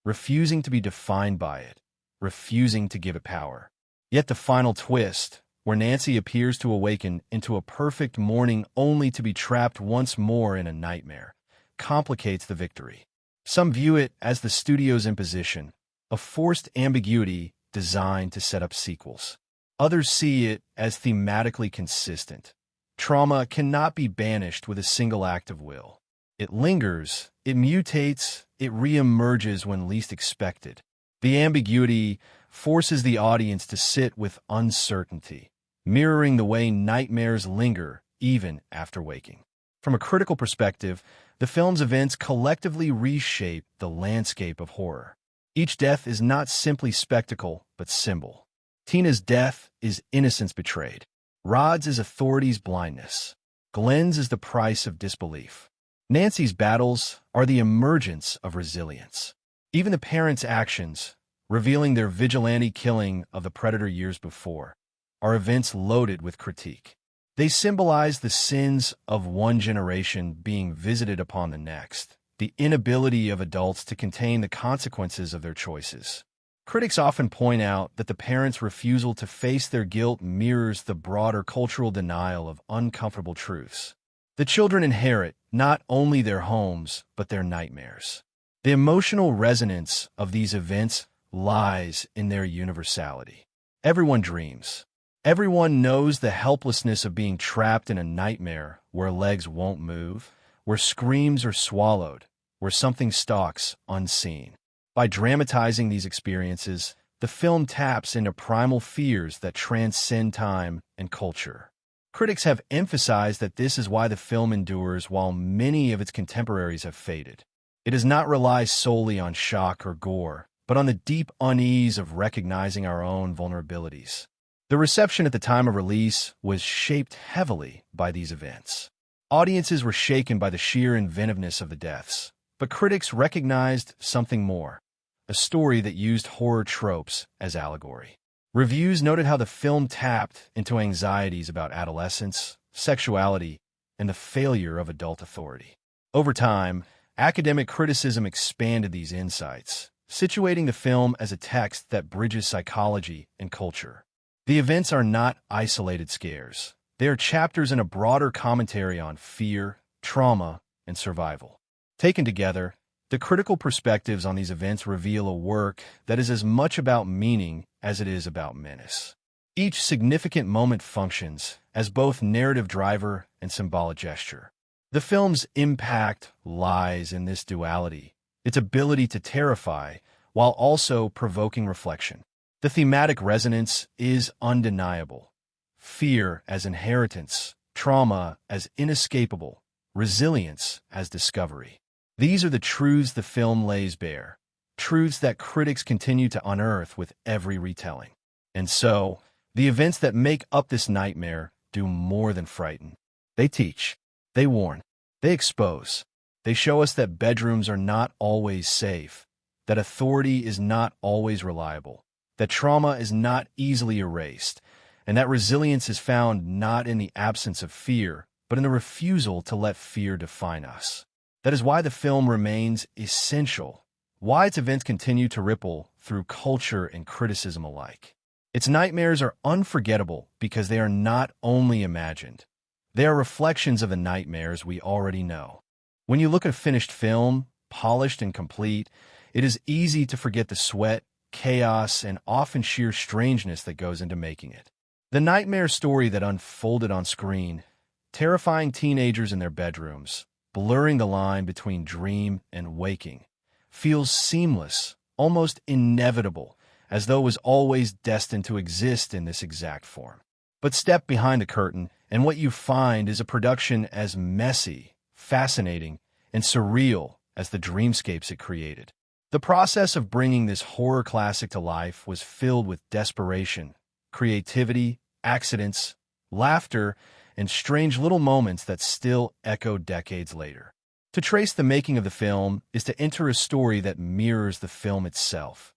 A: refusing to be defined by it, refusing to give it power. Yet the final twist, where Nancy appears to awaken into a perfect morning only to be trapped once more in a nightmare, complicates the victory. Some view it as the studio's imposition, a forced ambiguity designed to set up sequels. Others see it as thematically consistent. Trauma cannot be banished with a single act of will. It lingers, it mutates, it reemerges when least expected. The ambiguity forces the audience to sit with uncertainty, mirroring the way nightmares linger even after waking. From a critical perspective, the film's events collectively reshape the landscape of horror. Each death is not simply spectacle, but symbol. Tina's death is innocence betrayed. Rod's is authority's blindness. Glenn's is the price of disbelief. Nancy's battles are the emergence of resilience. Even the parents' actions, revealing their vigilante killing of the predator years before, are events loaded with critique. They symbolize the sins of one generation being visited upon the next, the inability of adults to contain the consequences of their choices. Critics often point out that the parents' refusal to face their guilt mirrors the broader cultural denial of uncomfortable truths. The children inherit not only their homes, but their nightmares. The emotional resonance of these events lies in their universality. Everyone dreams. Everyone knows the helplessness of being trapped in a nightmare where legs won't move, where screams are swallowed, where something stalks unseen. By dramatizing these experiences, the film taps into primal fears that transcend time and culture. Critics have emphasized that this is why the film endures while many of its contemporaries have faded. It does not rely solely on shock or gore, but on the deep unease of recognizing our own vulnerabilities. The reception at the time of release was shaped heavily by these events. Audiences were shaken by the sheer inventiveness of the deaths, but critics recognized something more, a story that used horror tropes as allegory. Reviews noted how the film tapped into anxieties about adolescence, sexuality, and the failure of adult authority. Over time, academic criticism expanded these insights, situating the film as a text that bridges psychology and culture. The events are not isolated scares. They are chapters in a broader commentary on fear, trauma, and survival. Taken together, the critical perspectives on these events reveal a work that is as much about meaning as it is about menace. Each significant moment functions as both narrative driver and symbolic gesture. The film's impact lies in this duality, its ability to terrify while also provoking reflection. The thematic resonance is undeniable. Fear as inheritance, trauma as inescapable, resilience as discovery. These are the truths the film lays bare, truths that critics continue to unearth with every retelling. And so, the events that make up this nightmare do more than frighten. They teach, they warn, they expose. They show us that bedrooms are not always safe, that authority is not always reliable, that trauma is not easily erased, and that resilience is found not in the absence of fear, but in the refusal to let fear define us. That is why the film remains essential, why its events continue to ripple through culture and criticism alike. Its nightmares are unforgettable because they are not only imagined. They are reflections of the nightmares we already know. When you look at a finished film, polished and complete, it is easy to forget the sweat, chaos, and often sheer strangeness that goes into making it. The nightmare story that unfolded on screen, terrifying teenagers in their bedrooms, blurring the line between dream and waking, feels seamless, almost inevitable, as though it was always destined to exist in this exact form. But step behind the curtain, and what you find is a production as messy, fascinating, and surreal as the dreamscapes it created. The process of bringing this horror classic to life was filled with desperation, creativity, accidents, laughter, and strange little moments that still echo decades later. To trace the making of the film is to enter a story that mirrors the film itself.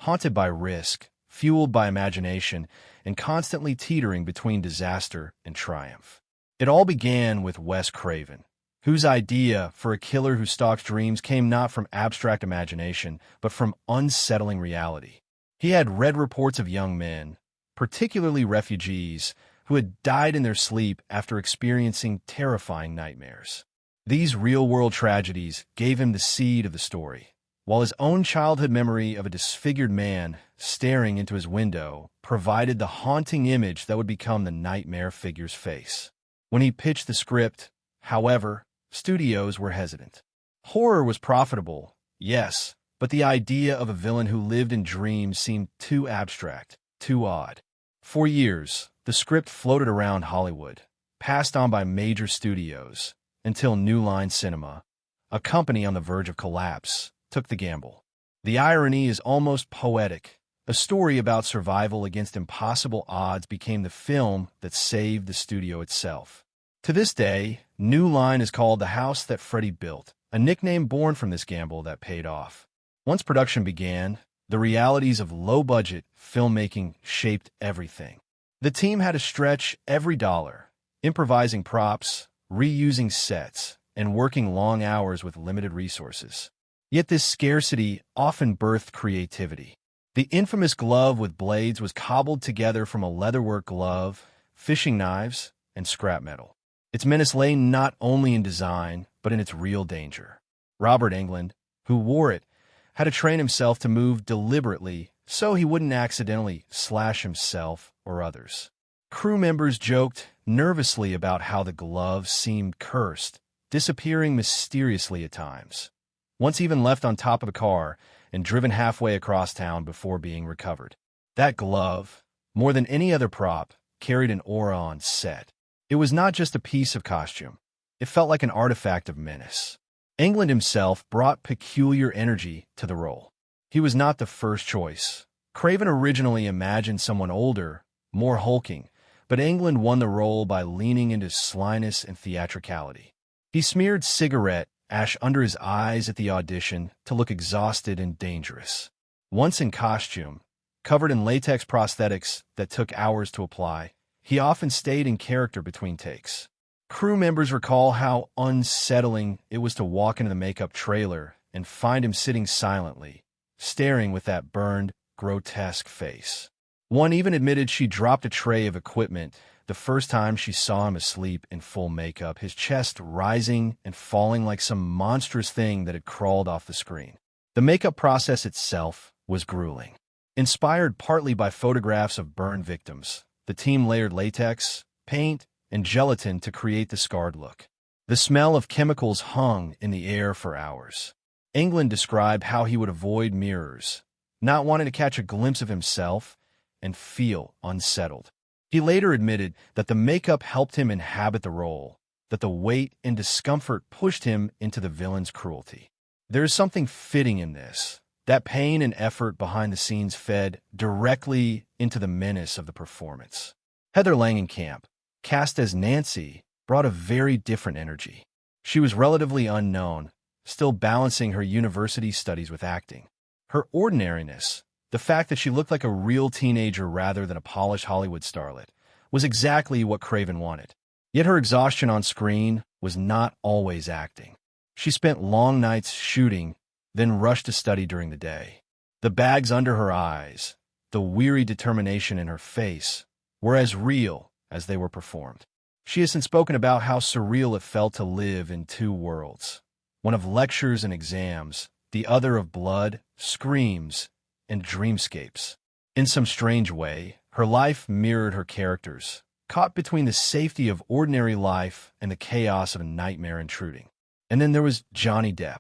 A: Haunted by risk, fueled by imagination, and constantly teetering between disaster and triumph. It all began with Wes Craven, whose idea for a killer who stalks dreams came not from abstract imagination, but from unsettling reality. He had read reports of young men, particularly refugees, who had died in their sleep after experiencing terrifying nightmares. These real-world tragedies gave him the seed of the story, while his own childhood memory of a disfigured man staring into his window provided the haunting image that would become the nightmare figure's face. When he pitched the script, however, studios were hesitant. Horror was profitable, yes, but the idea of a villain who lived in dreams seemed too abstract, too odd. For years, the script floated around Hollywood, passed on by major studios, until New Line Cinema, a company on the verge of collapse, took the gamble. The irony is almost poetic. A story about survival against impossible odds became the film that saved the studio itself. To this day, New Line is called the house that Freddy built, a nickname born from this gamble that paid off. Once production began, the realities of low-budget filmmaking shaped everything. The team had to stretch every dollar, improvising props, reusing sets, and working long hours with limited resources. Yet this scarcity often birthed creativity. The infamous glove with blades was cobbled together from a leatherwork glove, fishing knives, and scrap metal. Its menace lay not only in design, but in its real danger. Robert Englund, who wore it, had to train himself to move deliberately so he wouldn't accidentally slash himself or others. Crew members joked nervously about how the glove seemed cursed, disappearing mysteriously at times. Once even left on top of a car and driven halfway across town before being recovered. That glove, more than any other prop, carried an aura on set. It was not just a piece of costume. It felt like an artifact of menace. Englund himself brought peculiar energy to the role. He was not the first choice. Craven originally imagined someone older, more hulking, but Englund won the role by leaning into slyness and theatricality. He smeared cigarette ash under his eyes at the audition to look exhausted and dangerous. Once in costume, covered in latex prosthetics that took hours to apply, he often stayed in character between takes. Crew members recall how unsettling it was to walk into the makeup trailer and find him sitting silently, staring with that burned, grotesque face. One even admitted she dropped a tray of equipment the first time she saw him asleep in full makeup, his chest rising and falling like some monstrous thing that had crawled off the screen. The makeup process itself was grueling. Inspired partly by photographs of burned victims, the team layered latex, paint, and gelatin to create the scarred look. The smell of chemicals hung in the air for hours. Englund described how he would avoid mirrors, not wanting to catch a glimpse of himself and feel unsettled. He later admitted that the makeup helped him inhabit the role, that the weight and discomfort pushed him into the villain's cruelty. There is something fitting in this. That pain and effort behind the scenes fed directly into the menace of the performance. Heather Langenkamp, cast as Nancy, brought a very different energy. She was relatively unknown, still balancing her university studies with acting. Her ordinariness, the fact that she looked like a real teenager rather than a polished Hollywood starlet, was exactly what Craven wanted. Yet her exhaustion on screen was not always acting. She spent long nights shooting, then rushed to study during the day. The bags under her eyes, the weary determination in her face, were as real as they were performed. She has since spoken about how surreal it felt to live in two worlds, one of lectures and exams, the other of blood, screams, and dreamscapes. In some strange way, her life mirrored her characters, caught between the safety of ordinary life and the chaos of a nightmare intruding. And then there was Johnny Depp.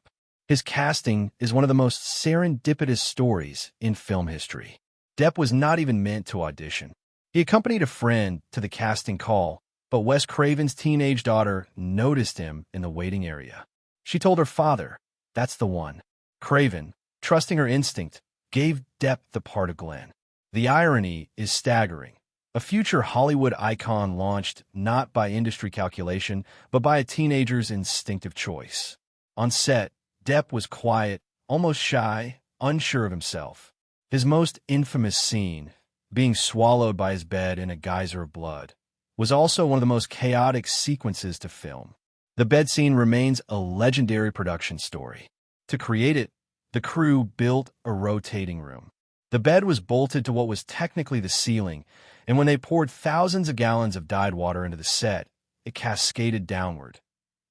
A: His casting is one of the most serendipitous stories in film history. Depp was not even meant to audition. He accompanied a friend to the casting call, but Wes Craven's teenage daughter noticed him in the waiting area. She told her father, "That's the one." Craven, trusting her instinct, gave Depp the part of Glenn. The irony is staggering. A future Hollywood icon launched not by industry calculation, but by a teenager's instinctive choice. On set, Depp was quiet, almost shy, unsure of himself. His most infamous scene, being swallowed by his bed in a geyser of blood, was also one of the most chaotic sequences to film. The bed scene remains a legendary production story. To create it, the crew built a rotating room. The bed was bolted to what was technically the ceiling, and when they poured thousands of gallons of dyed water into the set, it cascaded downward.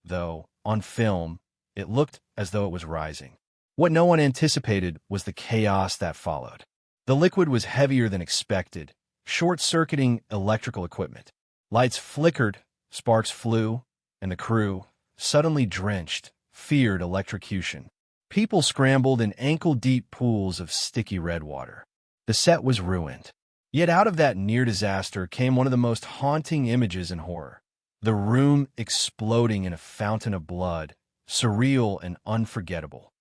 A: Though, on film, it looked as though it was rising. What no one anticipated was the chaos that followed. The liquid was heavier than expected, short-circuiting electrical equipment. Lights flickered, sparks flew, and the crew, suddenly drenched, feared electrocution. People scrambled in ankle-deep pools of sticky red water. The set was ruined. Yet out of that near disaster came one of the most haunting images in horror. The room exploding in a fountain of blood, surreal and unforgettable.